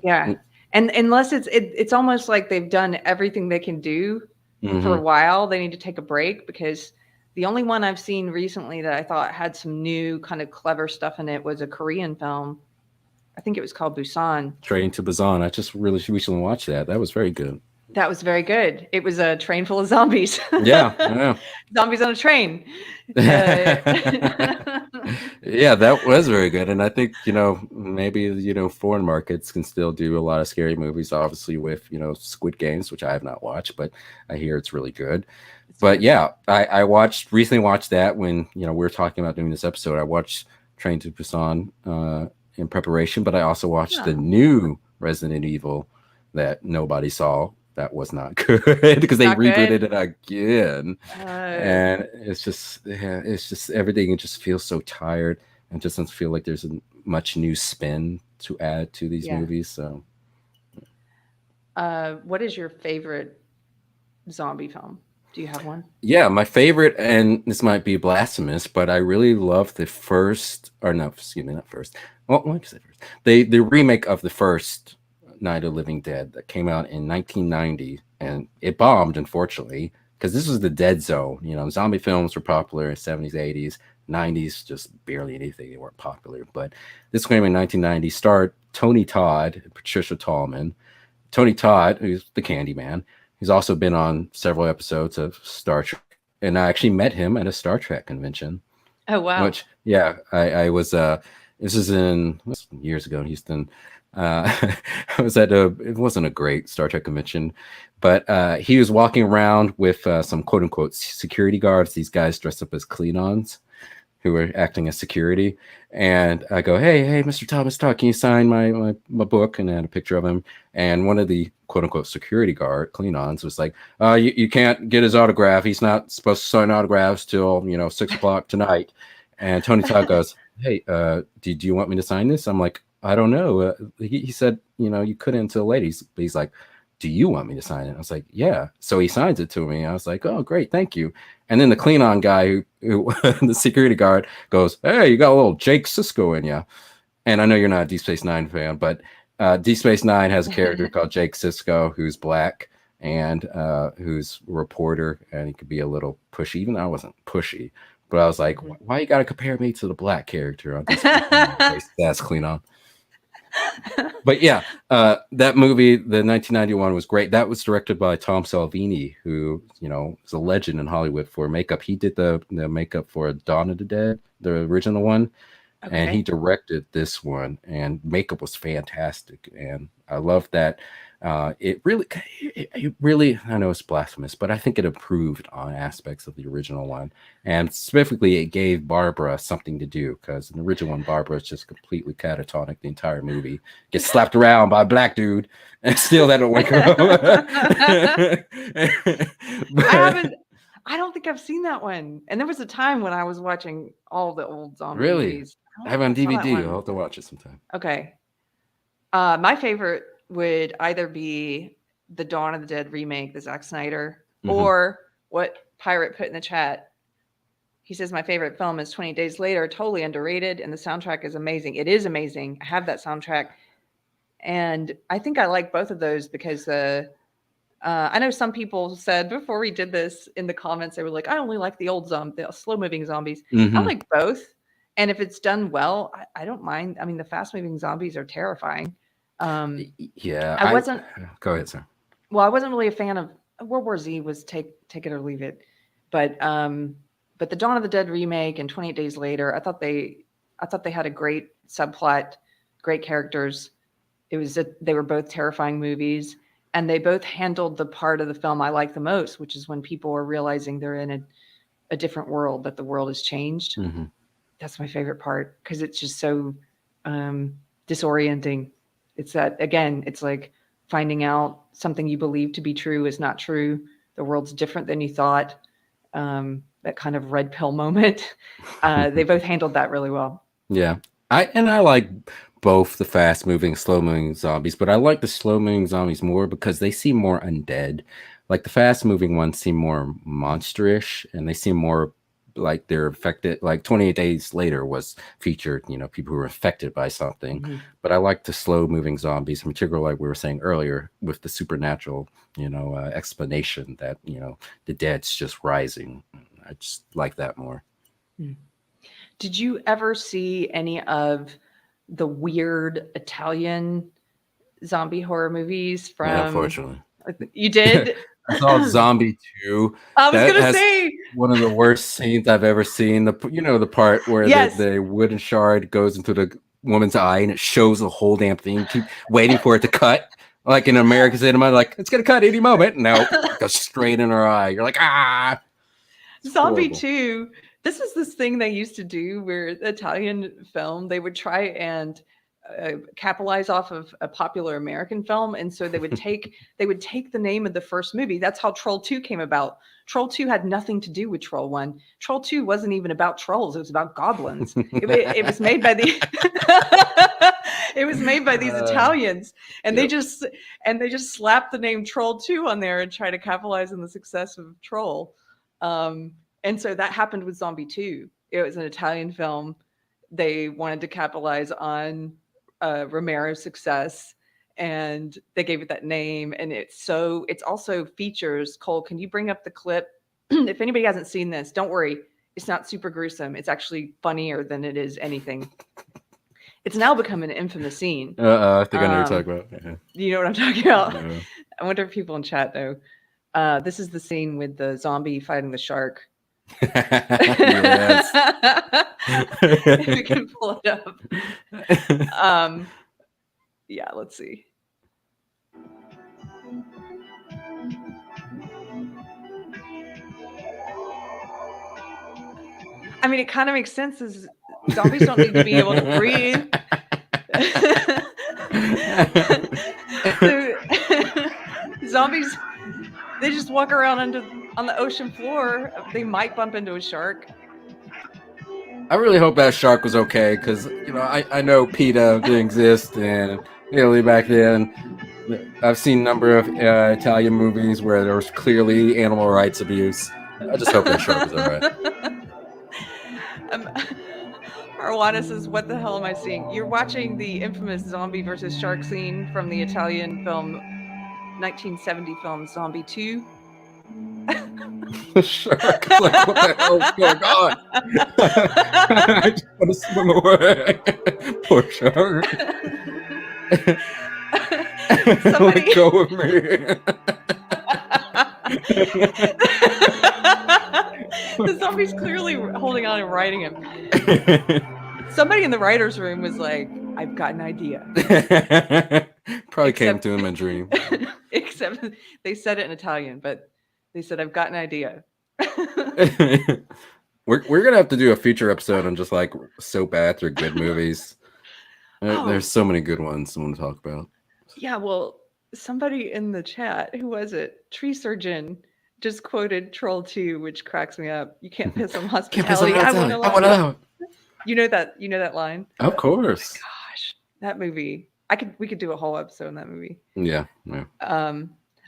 Yeah, and unless it's almost like they've done everything they can do for a while, they need to take a break, because the only one I've seen recently that I thought had some new kind of clever stuff in it was a Korean film. I think it was called Busan. Train to Busan. I just really recently watched that. That was very good. That was very good. It was a train full of zombies. Yeah. Zombies on a train. Yeah, that was very good. And I think, maybe, foreign markets can still do a lot of scary movies, obviously with, Squid Games, which I have not watched, but I hear it's really good. But yeah, I recently watched that when, we were talking about doing this episode. I watched Train to Busan in preparation, but I also watched the new Resident Evil that nobody saw. That was not good because they rebooted it again. And it's just everything. It just feels so tired and just doesn't feel like there's much new spin to add to these movies. So, what is your favorite zombie film? Do you have one? Yeah, my favorite, and this might be blasphemous, but I really love the first, or no, excuse me, not first. Well, let me say first. The remake of the first Night of the Living Dead that came out in 1990, and it bombed, unfortunately, because this was the dead zone. Zombie films were popular in 70s, 80s, 90s, just barely anything. They weren't popular. But this came in 1990, starred Tony Todd and Patricia Tallman. Tony Todd, who's the Candyman, he's also been on several episodes of Star Trek, and I actually met him at a Star Trek convention. Oh, wow. Which, yeah, I was, this is years ago in Houston. I was it wasn't a great Star Trek convention, but he was walking around with some quote unquote security guards, these guys dressed up as Klingons who were acting as security. And I go, hey, Mr. Thomas Talk, can you sign my book? And I had a picture of him. And one of the quote unquote security guard Klingons was like, you can't get his autograph. He's not supposed to sign autographs till 6:00 tonight. And Tony Todd goes, hey, do you want me to sign this? I'm like, I don't know. He said, you couldn't until late. He's like, do you want me to sign it? I was like, yeah. So he signs it to me. I was like, oh, great. Thank you. And then the Klingon guy who the security guard goes, hey, you got a little Jake Sisko in you. And I know you're not a Deep Space Nine fan, but Deep Space Nine has a character called Jake Sisko who's black and who's a reporter, and he could be a little pushy. Even though I wasn't pushy, but I was like, why you got to compare me to the black character on Deep Space Nine? That's Klingon. But yeah, that movie, the 1991, was great. That was directed by Tom Savini, who is a legend in Hollywood for makeup. He did the makeup for Dawn of the Dead, the original one, and he Okay. directed this one, and makeup was fantastic, and I love that. It really, I know it's blasphemous, but I think it improved on aspects of the original one, and specifically, it gave Barbara something to do, because in the original one, Barbara is just completely catatonic the entire movie, gets slapped around by a black dude, and still that don't wake her up. But I don't think I've seen that one. And there was a time when I was watching all the old zombie really, movies. I I don't have it think on I saw that DVD. I'll one. have to watch it sometime. Okay. My favorite would either be the Dawn of the Dead remake, the Zack Snyder, Hmm. or what Pirate put in the chat. He says my favorite film is 20 Days Later, totally underrated, and the soundtrack is amazing. It is amazing. I have that soundtrack, and I think I like both of those because I know some people said before we did this in the comments, they were like, I only like the slow moving zombies. I Hmm. like both. And if it's done well, I don't mind. I mean, the fast moving zombies are terrifying. Um, Yeah, I wasn't, go ahead, sir. well, I wasn't really a fan of World War Z was take it or leave it. But the Dawn of the Dead remake and 28 Days Later, I thought they had a great subplot, great characters. They were both terrifying movies, and they both handled the part of the film I like the most, which is when people are realizing they're in a different world, that the world has changed. Hmm. That's my favorite part because it's just so um, disorienting. It's that again, it's like finding out something you believe to be true is not true. The world's different than you thought. That kind of red pill moment. They both handled that really well. Yeah, I like both the fast moving, slow moving zombies, but I like the slow moving zombies more because they seem more undead. Like the fast moving ones seem more monsterish, and they seem more like they're infected. Like 28 Days Later was featured, people who were infected by something. Mm-hmm. But I like the slow moving zombies, in particular, like we were saying earlier, with the supernatural, explanation that the dead's just rising. I just like that more. Mm. Did you ever see any of the weird Italian zombie horror movies Yeah, from unfortunately. you did? I saw Zombie 2. I was That gonna has say one of the worst scenes I've ever seen. The part where yes. the wooden shard goes into the woman's eye and it shows the whole damn thing. Keep waiting for it to cut. Like in American cinema, like it's gonna cut any moment. No, it goes straight in her eye. You're like, ah, it's Zombie horrible. 2. This is this thing they used to do where the Italian film, they would try and capitalize off of a popular American film, and so they would take the name of the first movie. That's how Troll 2 came about. Troll 2 had nothing to do with Troll 1. Troll 2 wasn't even about trolls; it was about goblins. It was made by the it was made by these Italians, and Yep. they just slapped the name Troll 2 on there and try to capitalize on the success of Troll. And so that happened with Zombie 2. It was an Italian film. They wanted to capitalize on Romero's success, and they gave it that name. And it's also features, Cole, can you bring up the clip? If anybody hasn't seen this, don't worry. It's not super gruesome. It's actually funnier than it is anything. It's now become an infamous scene. I think I know what you're talking about. Yeah. You know what I'm talking about? Yeah. I wonder if people in chat know. This is the scene with the zombie fighting the shark. Yes. If we can pull it up. Yeah, let's see. I mean, it kind of makes sense as zombies don't need to be able to breathe. Zombies, they just walk around on the ocean floor. They might bump into a shark. I really hope that shark was okay, because I know PETA didn't exist in Italy back then. I've seen a number of Italian movies where there was clearly animal rights abuse. I just hope that shark was all right. Arwana says, "What the hell am I seeing?" You're watching the infamous zombie versus shark scene from the Italian film, 1970 film Zombie 2. The shark is like, what the hell is going on? I just want to swim away. Poor shark. Somebody... Let go of me. The zombie's clearly holding on and riding him. Somebody in the writer's room was like, I've got an idea. Probably came to him in a dream. Except they said it in Italian, but they said, I've got an idea. We're gonna have to do a future episode on just like soap baths or good movies. There's so many good ones I want to talk about. Yeah, well, somebody in the chat, who was it? Tree Surgeon just quoted Troll 2, which cracks me up. You can't piss on hospitality. I want to love. You know that line? Of course. Oh my gosh, that movie. We could do a whole episode on that movie. Yeah.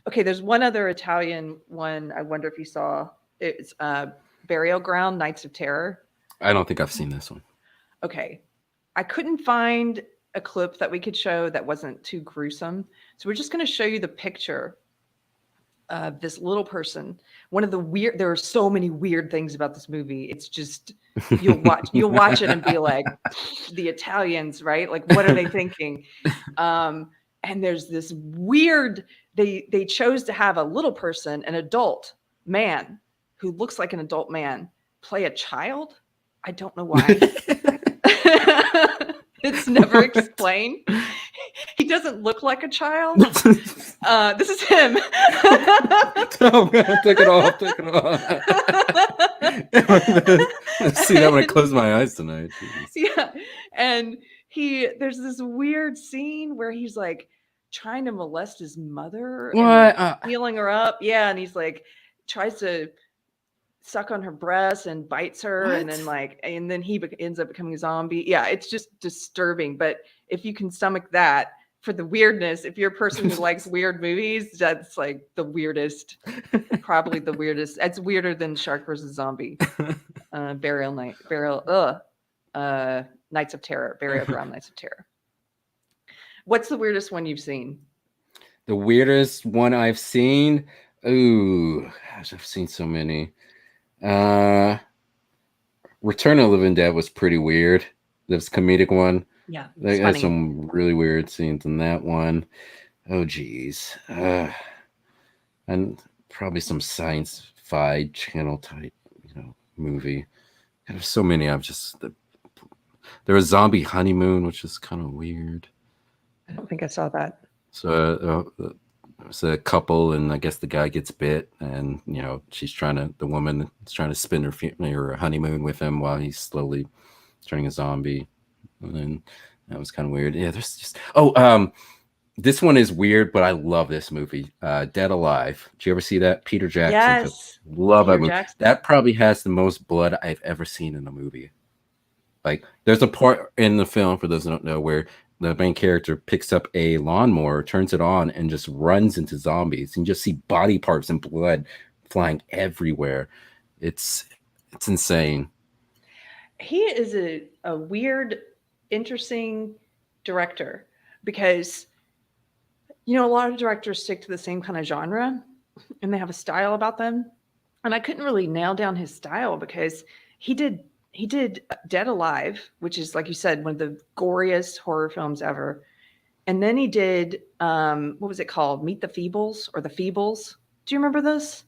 Okay, there's one other Italian one. I wonder if you saw. It's Burial Ground, Nights of Terror. I don't think I've seen this one. Okay, I couldn't find a clip that we could show that wasn't too gruesome, so we're just going to show you the picture of this little person. One of the weird. There are so many weird things about this movie. It's just you'll watch it and be like, the Italians, right? Like, what are they thinking? And there's this weird. They chose to have a little person, an adult man who looks like an adult man, play a child. I don't know why. It's never explained. He doesn't look like a child. This is him. Oh God, take it off. See that when I close my eyes tonight. Jeez. Yeah. And there's this weird scene where he's like trying to molest his mother. What? And healing her up. Yeah. And he's like, tries to suck on her breast and bites her. What? And then he ends up becoming a zombie. Yeah. It's just disturbing. But if you can stomach that for the weirdness, if you're a person who likes weird movies, that's like the weirdest, probably the weirdest. It's weirder than Shark vs. Zombie. Nights of Terror, Burial Ground, Nights of Terror. What's the weirdest one you've seen? The weirdest one I've seen? Ooh, gosh, I've seen so many. Return of the Living Dead was pretty weird. This comedic one. Yeah, they had some really weird scenes in that one. Oh, geez. And probably some science-fi channel type, movie. There's so many. There was Zombie Honeymoon, which is kind of weird. I don't think I saw that. So it's a couple, and I guess the guy gets bit, and the woman is trying to spend her honeymoon with him while he's slowly turning a zombie. And then that was kind of weird. Yeah, there's just this one is weird, but I love this movie, Dead Alive. Did you ever see that? Peter Jackson. Yes, love that movie. That probably has the most blood I've ever seen in a movie. Like, there's a part in the film, for those who don't know, where the main character picks up a lawnmower, turns it on, and just runs into zombies. And you just see body parts and blood flying everywhere. It's insane. He is a weird, interesting director, because a lot of directors stick to the same kind of genre and they have a style about them. And I couldn't really nail down his style, because he did Dead Alive, which is, like you said, one of the goriest horror films ever. And then he did, what was it called? Meet the Feebles, or The Feebles. Do you remember this?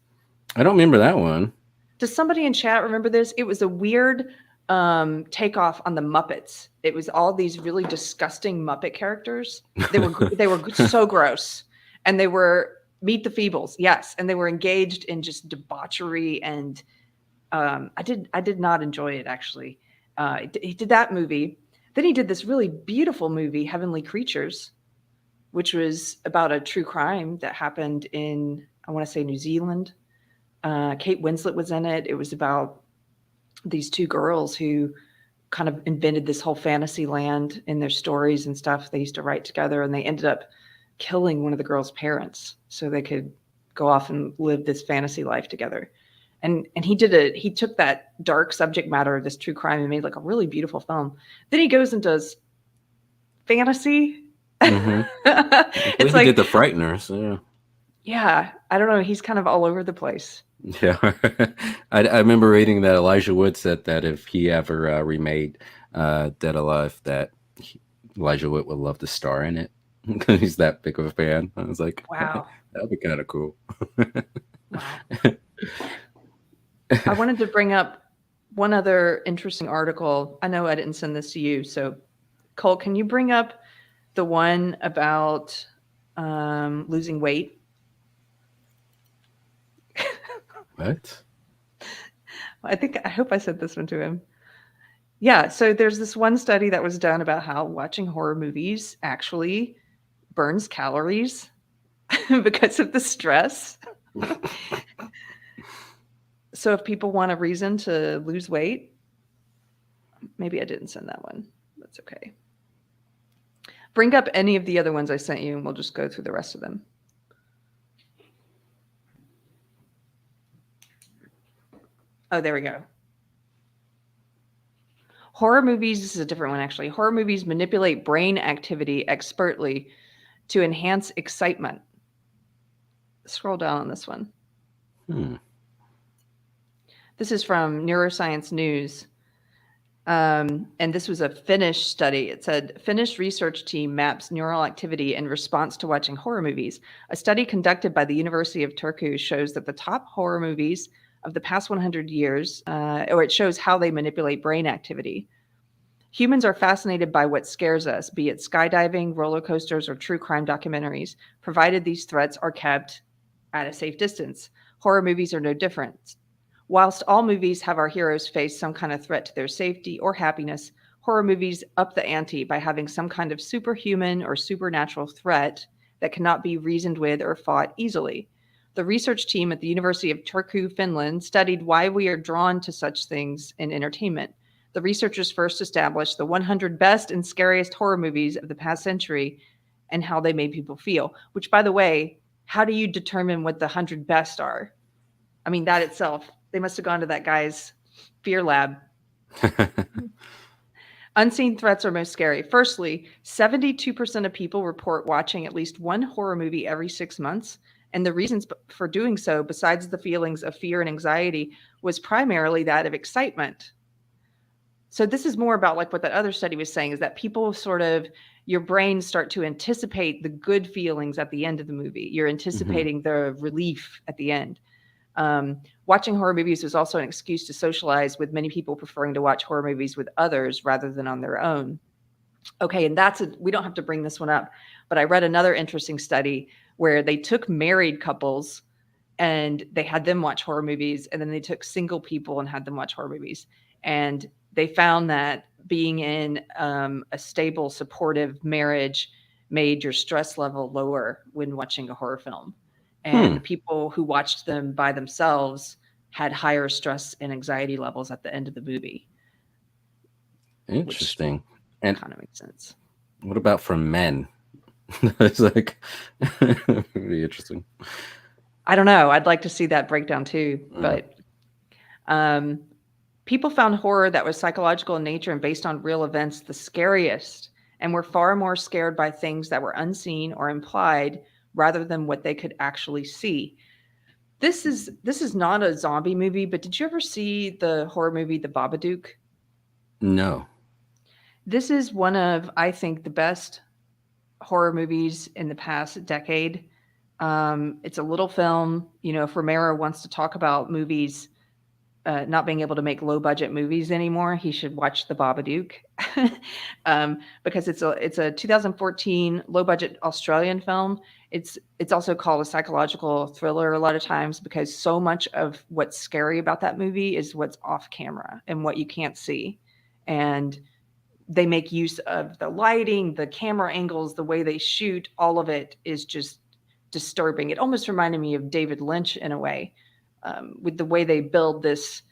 I don't remember that one. Does somebody in chat remember this? It was a weird takeoff on the Muppets. It was all these really disgusting Muppet characters. They were so gross. And they were Meet the Feebles, yes. And they were engaged in just debauchery, and I did not enjoy it, actually. He did that movie. Then he did this really beautiful movie, Heavenly Creatures, which was about a true crime that happened in, I want to say, New Zealand. Kate Winslet was in it. It was about these two girls who kind of invented this whole fantasy land in their stories and stuff. They used to write together, and they ended up killing one of the girls' parents so they could go off and live this fantasy life together. And he took that dark subject matter of this true crime and made like a really beautiful film. Then he goes and does fantasy. Mm-hmm. It's like he did The Frighteners. Yeah. I don't know. He's kind of all over the place. Yeah. I remember reading that Elijah Wood said that if he ever remade Dead Alive, that Elijah Wood would love to star in it, because he's that big of a fan. I was like, wow, that would be kind of cool. Wow. I wanted to bring up one other interesting article. I know I didn't send this to you, so Cole, can you bring up the one about losing weight? What? I hope I sent this one to him. Yeah, so there's this one study that was done about how watching horror movies actually burns calories because of the stress. So if people want a reason to lose weight, maybe I didn't send that one. That's okay. Bring up any of the other ones I sent you and we'll just go through the rest of them. Oh, there we go. Horror movies, this is a different one actually. Horror movies manipulate brain activity expertly to enhance excitement. Scroll down on this one. This is from Neuroscience News. And this was a Finnish study. It said, Finnish research team maps neural activity in response to watching horror movies. A study conducted by the University of Turku shows that the top horror movies of the past 100 years, or it shows how they manipulate brain activity. Humans are fascinated by what scares us, be it skydiving, roller coasters, or true crime documentaries, provided these threats are kept at a safe distance. Horror movies are no different. Whilst all movies have our heroes face some kind of threat to their safety or happiness, horror movies up the ante by having some kind of superhuman or supernatural threat that cannot be reasoned with or fought easily. The research team at the University of Turku, Finland, studied why we are drawn to such things in entertainment. The researchers first established the 100 best and scariest horror movies of the past century and how they made people feel, which, by the way, how do you determine what the 100 best are? I mean, that itself, they must have gone to that guy's fear lab. Unseen threats are most scary. Firstly, 72% of people report watching at least one horror movie every 6 months. And the reasons for doing so, besides the feelings of fear and anxiety, was primarily that of excitement. So this is more about like what that other study was saying, is that people sort of, your brain start to anticipate the good feelings at the end of the movie. You're anticipating the relief at the end. Watching horror movies was also an excuse to socialize, with many people preferring to watch horror movies with others rather than on their own. Okay, and we don't have to bring this one up, but I read another interesting study where they took married couples and they had them watch horror movies, and then they took single people and had them watch horror movies. And they found that being in a stable, supportive marriage made your stress level lower when watching a horror film. And the people who watched them by themselves had higher stress and anxiety levels at the end of the movie. Interesting. And kind of makes sense. What about for men? It's like really interesting. I don't know. I'd like to see that breakdown too. But people found horror that was psychological in nature and based on real events the scariest, and were far more scared by things that were unseen or implied rather than what they could actually see. This is not a zombie movie, but did you ever see the horror movie The Babadook? No. This is one of, I think, the best horror movies in the past decade. It's a little film. You know, if Romero wants to talk about movies not being able to make low budget movies anymore, he should watch The Babadook, because it's a 2014 low budget Australian film. It's also called a psychological thriller a lot of times, because so much of what's scary about that movie is what's off camera and what you can't see. And they make use of the lighting, the camera angles, the way they shoot. All of it is just disturbing. It almost reminded me of David Lynch in a way, with the way they build this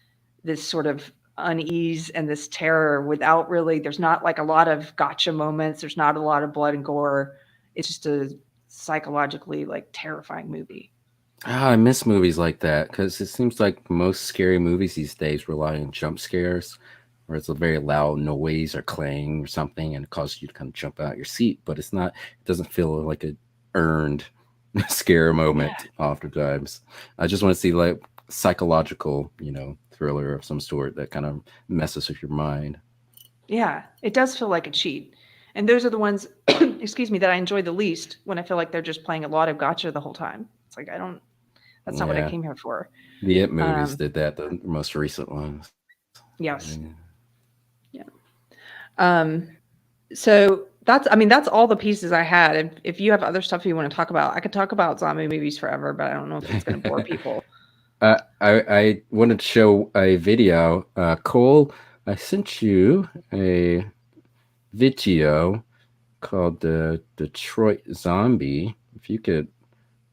sort of unease and this terror without really, there's not like a lot of gotcha moments. There's not a lot of blood and gore. It's just a psychologically like terrifying movie. I miss movies like that, because it seems like most scary movies these days rely on jump scares, where it's a very loud noise or clang or something, and it causes you to kind of jump out your seat. But it doesn't feel like a earned scare moment oftentimes. I just want to see like psychological, thriller of some sort that kind of messes with your mind. Yeah, it does feel like a cheat. And those are the ones, excuse me, that I enjoy the least, when I feel like they're just playing a lot of gotcha the whole time. It's like, that's not what I came here for. The It movies did that, the most recent ones. Yes. Yeah. So that's all the pieces I had. If you have other stuff you want to talk about, I could talk about zombie movies forever, but I don't know if it's going to bore people. I wanted to show a video. Cole, I sent you a video called the Detroit Zombie. If you could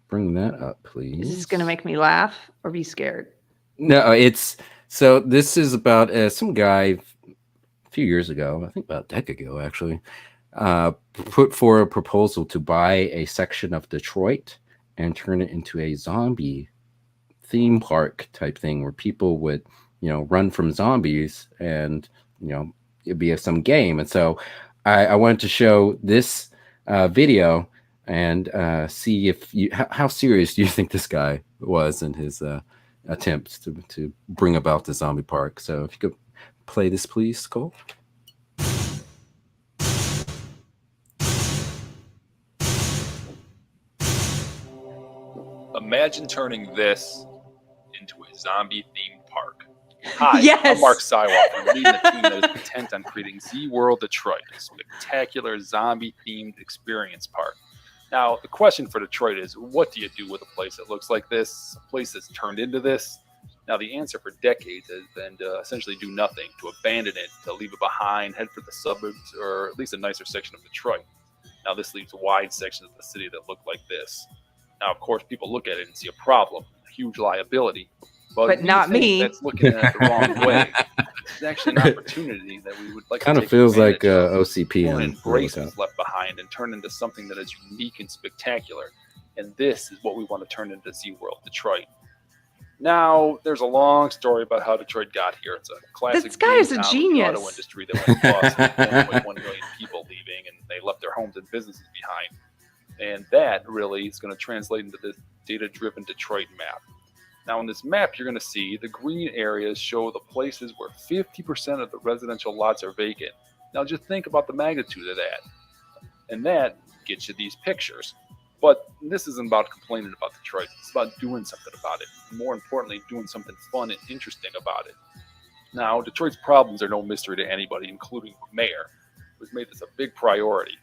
bring that up, please. Is this going to make me laugh or be scared? No, so this is about some guy a few years ago, I think about a decade ago actually, put for a proposal to buy a section of Detroit and turn it into a zombie theme park type thing where people would, run from zombies and, it'd be some game. And so I wanted to show this video and see if how serious do you think this guy was in his attempts to bring about the zombie park. So if you could play this, please, Cole. Imagine turning this into a zombie-themed park. Hi, Yes. I'm Mark Sywalk. I'm leading the team that is intent on creating Z-World Detroit, a spectacular zombie-themed experience park. Now, the question for Detroit is, what do you do with a place that looks like this, a place that's turned into this? Now, the answer for decades has been to essentially do nothing, to abandon it, to leave it behind, head for the suburbs, or at least a nicer section of Detroit. Now, this leaves wide sections of the city that look like this. Now, of course, people look at it and see a problem, a huge liability. But not me. That's looking at it the wrong way. It's actually an opportunity that we would like Kind to of take feels like advantage of. OCP. We want to and embrace what's left behind and turn into something that is unique and spectacular. And this is what we want to turn into Z-World Detroit. Now, there's a long story about how Detroit got here. It's a classic. This guy is a town with the genius. auto industry that went bust, with 1.1 million people leaving, and they left their homes and businesses behind. And that really is going to translate into this data-driven Detroit map. Now, in this map, you're going to see the green areas show the places where 50% of the residential lots are vacant. Now, just think about the magnitude of that. And that gets you these pictures. But this isn't about complaining about Detroit. It's about doing something about it. More importantly, doing something fun and interesting about it. Now, Detroit's problems are no mystery to anybody, including the mayor, who's made this a big priority.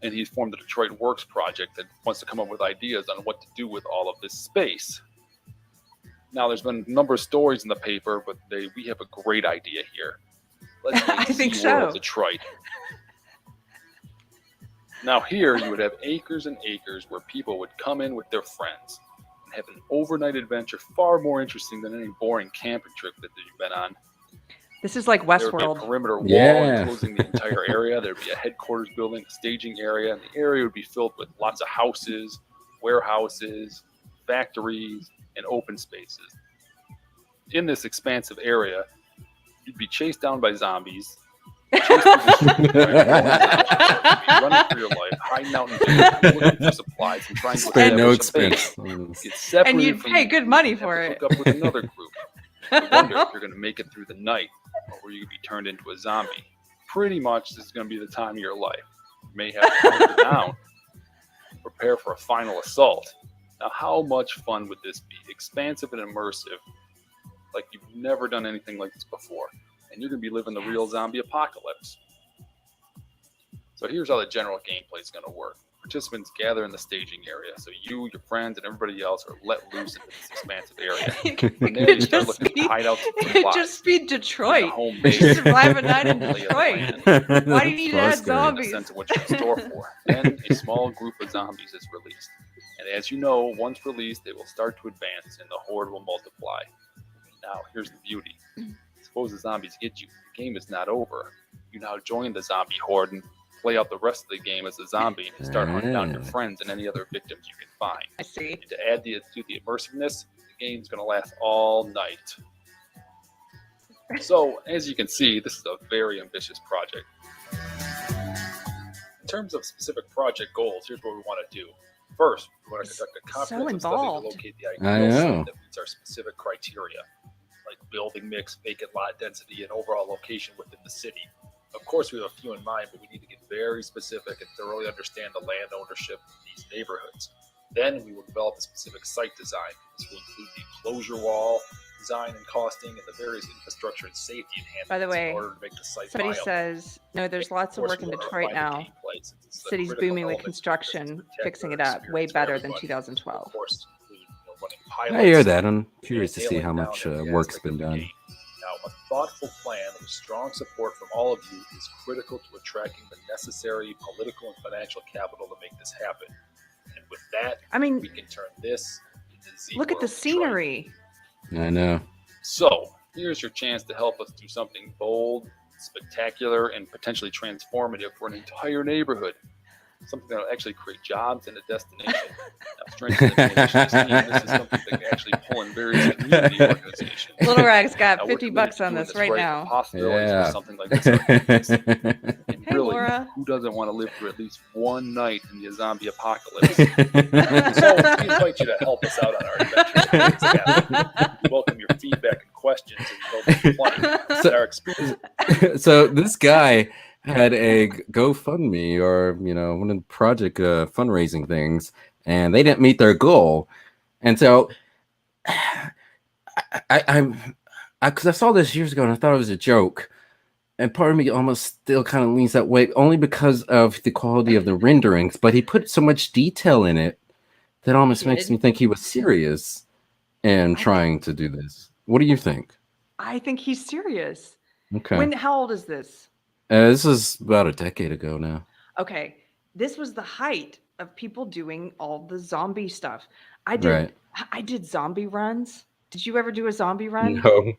And he's formed the Detroit Works project that wants to come up with ideas on what to do with all of this space. Now, there's been a number of stories in the paper, but we have a great idea here. Let's make I think Z-World so. Detroit. Now, here you would have acres and acres where people would come in with their friends and have an overnight adventure far more interesting than any boring camping trip that you've been on. This is like There would be a Westworld. perimeter wall Yeah. enclosing the entire area. There would be a headquarters building, a staging area, and the area would be filled with lots of houses, warehouses, factories, and open spaces. In this expansive area, you'd be chased down by zombies, chased through the streets by you'd be running for your life, hiding out in buildings, looking for supplies, and trying to Spare no establish a base. expense. Get separated And you'd from pay the good group money and have for to it. hook up with another group. You wonder if you're going to make it through the night, or will you be turned into a zombie. Pretty much, this is going to be the time of your life. You may have to hunker down, prepare for a final assault. Now, how much fun would this be? Expansive and immersive, like you've never done anything like this before, and you're going to be living the real zombie apocalypse. So here's how the general gameplay is going to work. Participants gather in the staging area, so you, your friends, and everybody else are let loose into this expansive area. From there, you start looking for hideouts and It supplies. just be Detroit. A home You base. survive a night in Lay of the Detroit. land, Why do you need to add a zombies? sense of what you're in store for. Then a small group of zombies is released. And as you know, once released, they will start to advance and the horde will multiply. Now, here's the beauty. Suppose the zombies get you. The game is not over. You now join the zombie horde and play out the rest of the game as a zombie and start hunting down your friends and any other victims you can find. I see. And to add to the immersiveness, the game's going to last all night. So, as you can see, this is a very ambitious project. In terms of specific project goals, here's what we want to do. First, we want to conduct a comprehensive study to involved. locate the I ideal know. site that meets our specific criteria, like building mix, vacant lot density, and overall location within the city. Of course, we have a few in mind, but we need to get very specific and thoroughly understand the land ownership in these neighborhoods. Then we will develop a specific site design. This will include the enclosure wall, design and costing and the various infrastructure and safety enhancements By the way, in order to make the site somebody viable. says, no, there's lots of Of course, work in we wanna Detroit refine the now. gameplay since it's a City's critical booming with element to construction, the business fixing it protector up way experience for better than everybody. 2012. Of course, including, running I pilots. hear that. I'm curious to and see how nailing much down every work's aspect been of the done. game. Now, a thoughtful plan with strong support from all of you is critical to attracting the necessary political and financial capital to make this happen. And with that, I mean, we can turn this into Z look at the World Detroit. scenery. I know. So, here's your chance to help us do something bold, spectacular, and potentially transformative for an entire neighborhood. Something that will actually create jobs and a destination. Now, strength and innovation team, this is something that can actually pull in various community organizations. Little Rag's got Now, we're 50 committed bucks to on doing this right The now. possibilities Yeah. for something like this are endless. And Hey, really, Laura. who doesn't want to live through at least one night in the zombie apocalypse? So we invite you to help us out on our adventure. We welcome your feedback and questions, and there'll be plenty. So- Our experience. So this guy had a GoFundMe or one of the project fundraising things, and they didn't meet their goal. And so because I saw this years ago and I thought it was a joke, and part of me almost still kind of leans that way, only because of the quality of the renderings. But he put so much detail in it that almost makes me think he was serious in trying to do this. What do you think? I think he's serious. Okay. How old is this? This is about a decade ago now. Okay, this was the height of people doing all the zombie stuff. I did zombie runs. Did you ever do a zombie run? No.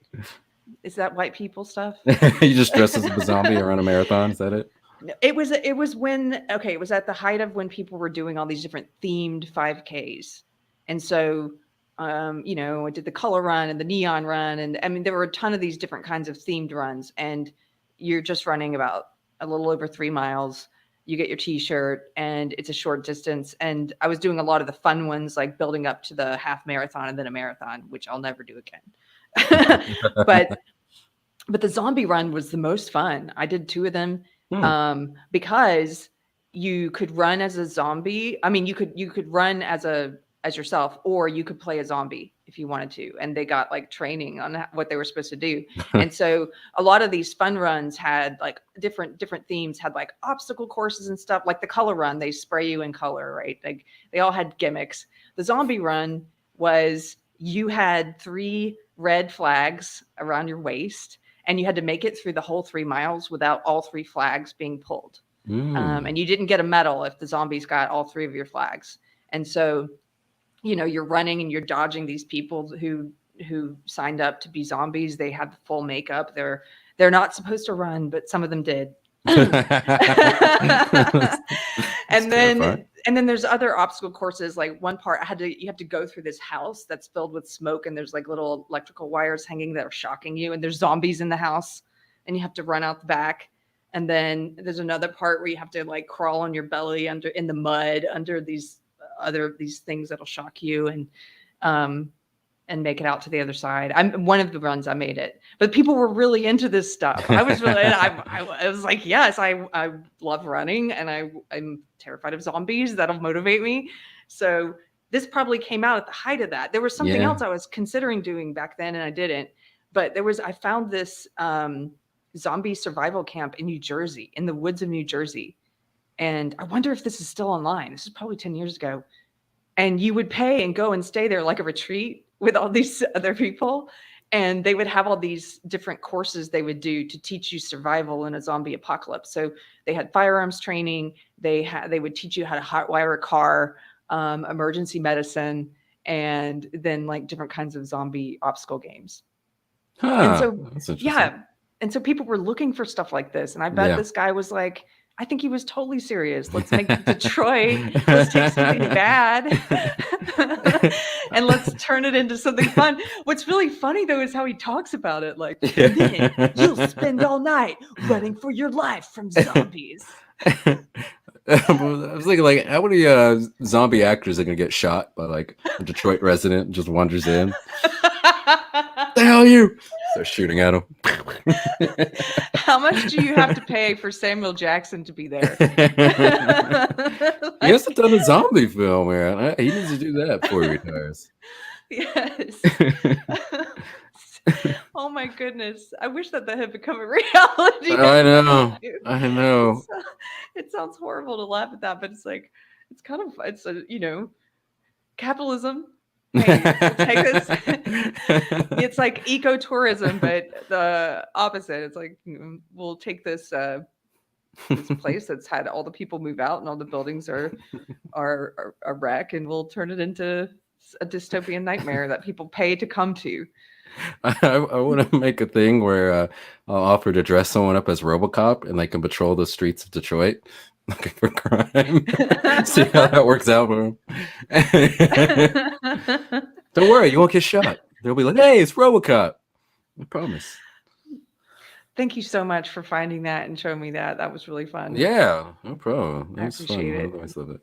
Is that white people stuff? You just dress as a zombie and run a marathon? Is that it? No, it was when it was at the height of when people were doing all these different themed 5Ks. And so I did the color run and the neon run, and I mean there were a ton of these different kinds of themed runs, and you're just running about a little over 3 miles. You get your t-shirt and it's a short distance. And I was doing a lot of the fun ones, like building up to the half marathon and then a marathon, which I'll never do again. but the zombie run was the most fun. I did 2 of them because you could run as a zombie. I mean, you could run as yourself, or you could play a zombie if you wanted to. And they got like training on what they were supposed to do. And so a lot of these fun runs had like different themes, had like obstacle courses and stuff. Like the color run, they spray you in color, right? Like they all had gimmicks. The zombie run was you had 3 red flags around your waist, and you had to make it through the whole 3 miles without all 3 flags being pulled. And you didn't get a medal if the zombies got all 3 of your flags. And so you're running and you're dodging these people who signed up to be zombies. They had the full makeup. They're not supposed to run, but some of them did. And then there's other obstacle courses. Like one part you have to go through this house that's filled with smoke, and there's like little electrical wires hanging that are shocking you, and there's zombies in the house, and you have to run out the back. And then there's another part where you have to like crawl on your belly in the mud under these things that'll shock you, and make it out to the other side. One of the runs I made it, but people were really into this stuff. I was really, I was like, yes, I love running, and I'm terrified of zombies. That'll motivate me. So this probably came out at the height of that. There was something else I was considering doing back then, and I didn't. But I found this zombie survival camp in New Jersey, in the woods of New Jersey. And I wonder if this is still online. This is probably 10 years ago. And you would pay and go and stay there like a retreat with all these other people. And they would have all these different courses they would do to teach you survival in a zombie apocalypse. So they had firearms training. They would teach you how to hotwire a car, emergency medicine, and then like different kinds of zombie obstacle games. And so, that's interesting. And so people were looking for stuff like this. And I bet this guy was like, I think he was totally serious. Let's make Detroit. Let's take something bad and let's turn it into something fun. What's really funny, though, is how he talks about it. Like, then you'll spend all night running for your life from zombies. I was thinking, like, how many zombie actors are going to get shot by, like, a Detroit resident just wanders in? The hell you? Start shooting at him. How much do you have to pay for Samuel Jackson to be there? He hasn't done a zombie film, man. He needs to do that before he retires. Yes. Oh my goodness! I wish that had become a reality. I know. I know. It sounds horrible to laugh at that, but it's like it's kind of it's a capitalism. Hey, we'll take this. It's like ecotourism, but the opposite. It's like we'll take this place that's had all the people move out and all the buildings are a wreck, and we'll turn it into a dystopian nightmare that people pay to come to. I want to make a thing where I'll offer to dress someone up as RoboCop and they can patrol the streets of Detroit looking for crime. See how that works out for them. Don't worry, you won't get shot. They'll be like, "Hey, it's RoboCop." I promise. Thank you so much for finding that and showing me that. That was really fun. Yeah, no problem. I It was fun. appreciate it. I always love it.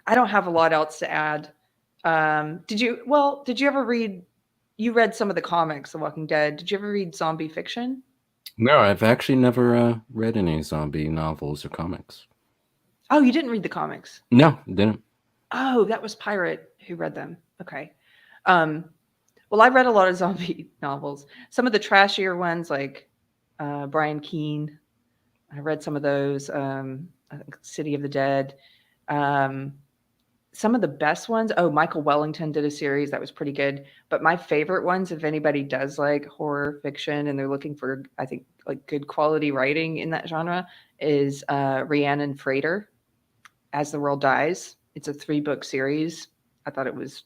I don't have a lot else to add. Did you ever read? You read some of the comics, The Walking Dead. Did you ever read zombie fiction? No, I've actually never read any zombie novels or comics. Oh, you didn't read the comics? No, didn't. Oh, that was Pirate who read them. Okay. Well, I read a lot of zombie novels. Some of the trashier ones, like Brian Keene. I read some of those. I think City of the Dead. Some of the best ones. Oh, Michael Wellington did a series that was pretty good. But my favorite ones, if anybody does like horror fiction and they're looking for, I think, like good quality writing in that genre, is Rhiannon Frater, As the World Dies. It's a 3-book series. I thought it was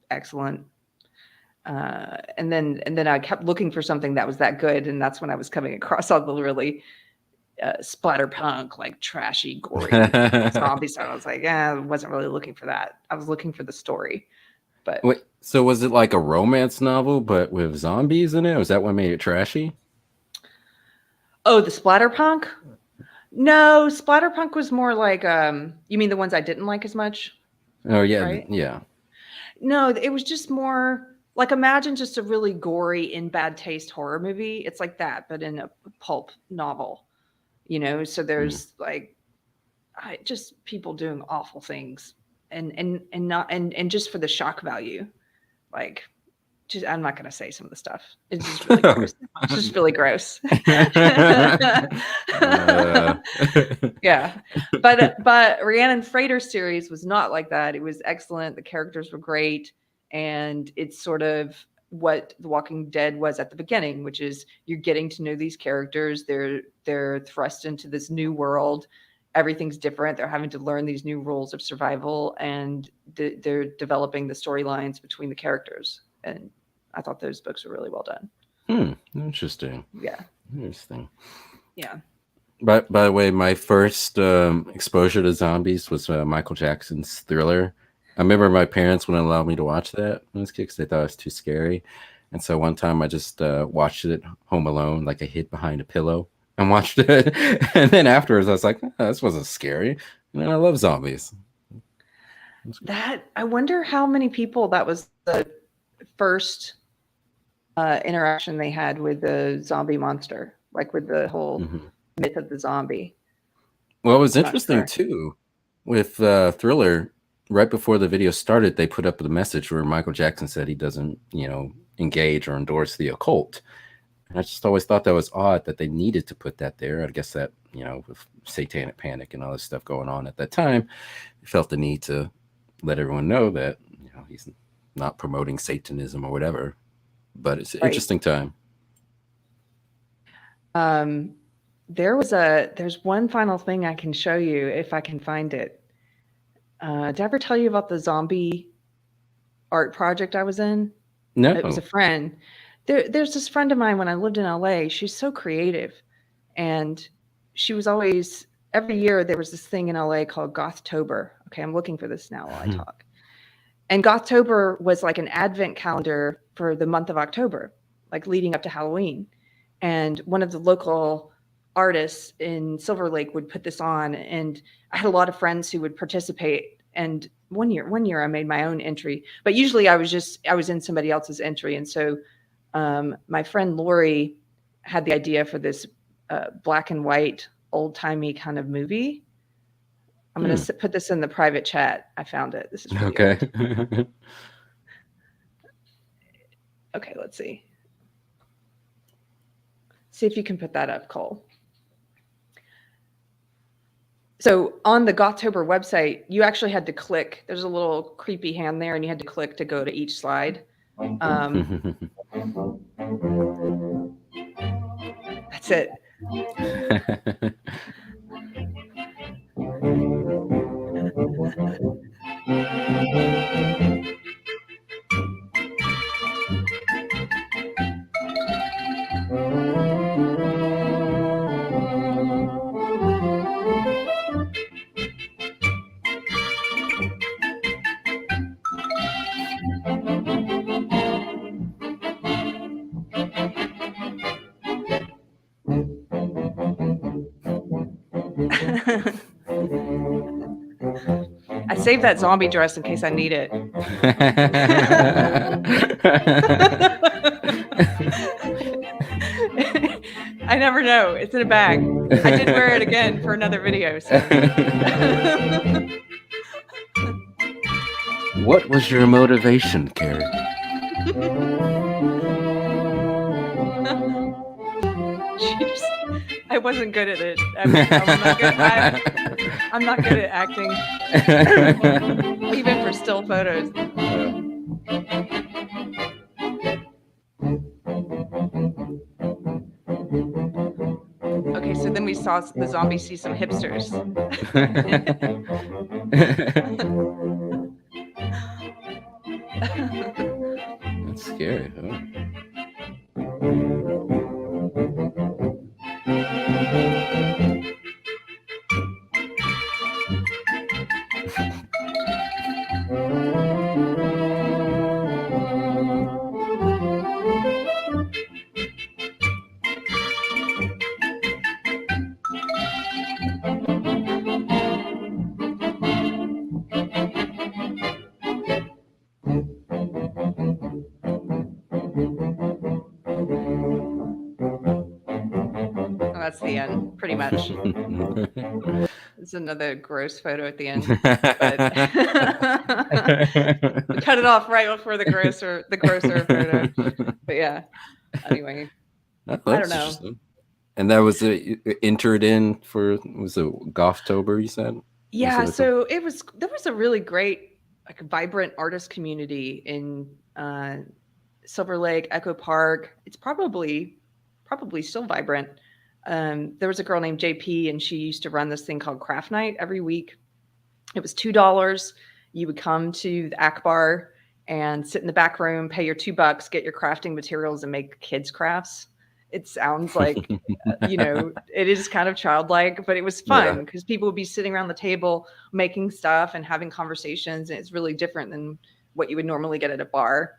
excellent. And then I kept looking for something that was that good, and that's when I was coming across all the really splatterpunk, like trashy, gory zombie stuff. I was like, I wasn't really looking for that. I was looking for the story. But wait, so was it like a romance novel but with zombies in it? Was that what made it trashy? Oh, the splatterpunk? No, splatterpunk was more like you mean the ones I didn't like as much? Oh yeah, Right? yeah. No, it was just more like, imagine just a really gory, in bad taste horror movie. It's like that, but in a pulp novel. So there's like just people doing awful things and just for the shock value. Like, just, I'm not going to say some of the stuff. It's just really gross. It's just really gross. Yeah. But Rhiannon Frater's series was not like that. It was excellent. The characters were great. And it's sort of what The Walking Dead was at the beginning, which is you're getting to know these characters. They're thrust into this new world. Everything's different. They're having to learn these new rules of survival, and they're developing the storylines between the characters. And I thought those books were really well done. Interesting. Yeah. Interesting. Yeah. By the way, my first exposure to zombies was Michael Jackson's Thriller. I remember my parents wouldn't allow me to watch that when I was a kid because they thought it was too scary. And so one time I just watched it home alone, like I hid behind a pillow and watched it. And then afterwards I was like, this wasn't scary. And I love zombies. I wonder how many people that was the first interaction they had with the zombie monster, like with the whole myth of the zombie. Well, it was interesting too with Thriller. Right before the video started, they put up the message where Michael Jackson said he doesn't, engage or endorse the occult. And I just always thought that was odd that they needed to put that there. I guess that, with satanic panic and all this stuff going on at that time, they felt the need to let everyone know that, he's not promoting Satanism or whatever. But it's an interesting time. There's one final thing I can show you if I can find it. Did I ever tell you about the zombie art project I was in? No. It was a friend. There's this friend of mine when I lived in LA. She's so creative. And she was always, every year there was this thing in LA called Gothtober. Okay, I'm looking for this now while I talk. And Gothtober was like an advent calendar for the month of October, like leading up to Halloween. And one of the local artists in Silver Lake would put this on, and I had a lot of friends who would participate. And one year I made my own entry, but usually I was in somebody else's entry. And so my friend Lori had the idea for this black and white old timey kind of movie. I'm going to put this in the private chat. I found it. This is really okay. Okay, let's see. See if you can put that up, Cole. So on the Gothtober website, you actually had to click. There's a little creepy hand there, and you had to click to go to each slide. That's it. I saved that zombie dress in case I need it. I never know. It's in a bag. I did wear it again for another video. So. What was your motivation, Keri? I wasn't good at it. I'm not good at acting, even for still photos. Okay, so then we saw the zombies see some hipsters. That's scary, huh? That's the end, pretty much. It's another gross photo at the end. But we cut it off right before the grosser photo. But yeah. Anyway, I don't know. And that was entered in for, was it Gothtober, you said? Yeah, so there was a really great, like, vibrant artist community in Silver Lake, Echo Park. It's probably still vibrant. There was a girl named JP, and she used to run this thing called Craft Night every week. It was $2. You would come to the Akbar and sit in the back room, pay your $2, get your crafting materials, and make kids' crafts. It sounds like, it is kind of childlike, but it was fun because people would be sitting around the table making stuff and having conversations. And it's really different than what you would normally get at a bar,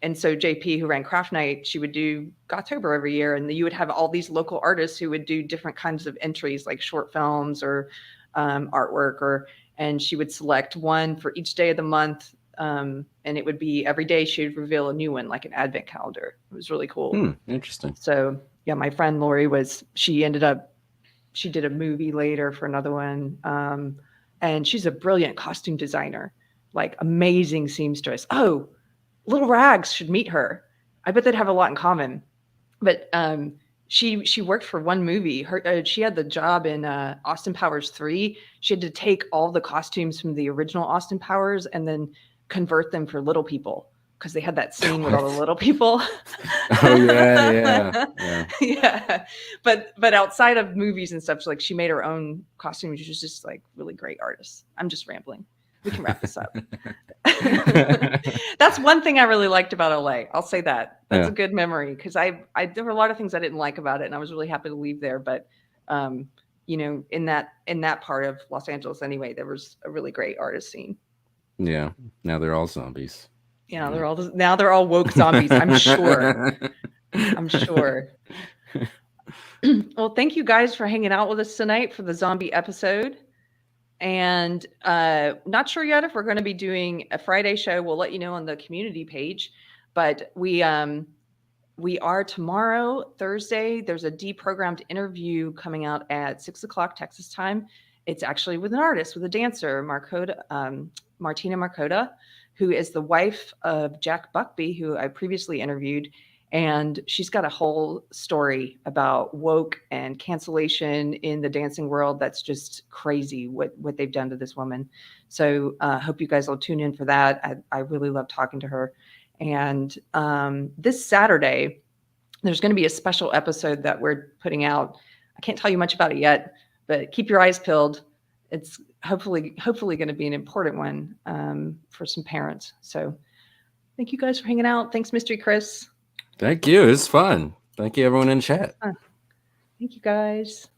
and so JP, who ran Craft Night, she would do Gothtober every year. And you would have all these local artists who would do different kinds of entries, like short films or artwork, and she would select one for each day of the month. And it would be every day she would reveal a new one, like an advent calendar. It was really cool. Interesting. So yeah, my friend Lori she did a movie later for another one. And she's a brilliant costume designer, like amazing seamstress. Oh, Little Rags should meet her. I bet they'd have a lot in common. But she worked for one movie. She had the job in Austin Powers 3. She had to take all the costumes from the original Austin Powers and then convert them for little people, because they had that scene with all the little people. Oh yeah. Yeah. But outside of movies and stuff, she made her own costumes. She was just like really great artist. I'm just rambling. We can wrap this up. That's one thing I really liked about LA. I'll say that. That's a good memory, because there were a lot of things I didn't like about it, and I was really happy to leave there. But in that part of Los Angeles anyway, there was a really great artist scene. Yeah. Now they're all zombies. Yeah, they're all woke zombies. I'm sure. Well, thank you guys for hanging out with us tonight for the zombie episode. And not sure yet if we're going to be doing a Friday show. We'll let you know on the community page. But we are tomorrow, Thursday. There's a Deprogrammed interview coming out at 6:00 Texas time. It's actually with an artist, with a dancer, Martina Marcoda, who is the wife of Jack Buckby, who I previously interviewed. And she's got a whole story about woke and cancellation in the dancing world. That's just crazy what they've done to this woman. So I hope you guys will tune in for that. I really love talking to her. And this Saturday, there's going to be a special episode that we're putting out. I can't tell you much about it yet, but keep your eyes peeled. It's hopefully going to be an important one for some parents. So thank you guys for hanging out. Thanks, Mystery Chris. Thank you. It's fun. Thank you, everyone in chat. Thank you, guys.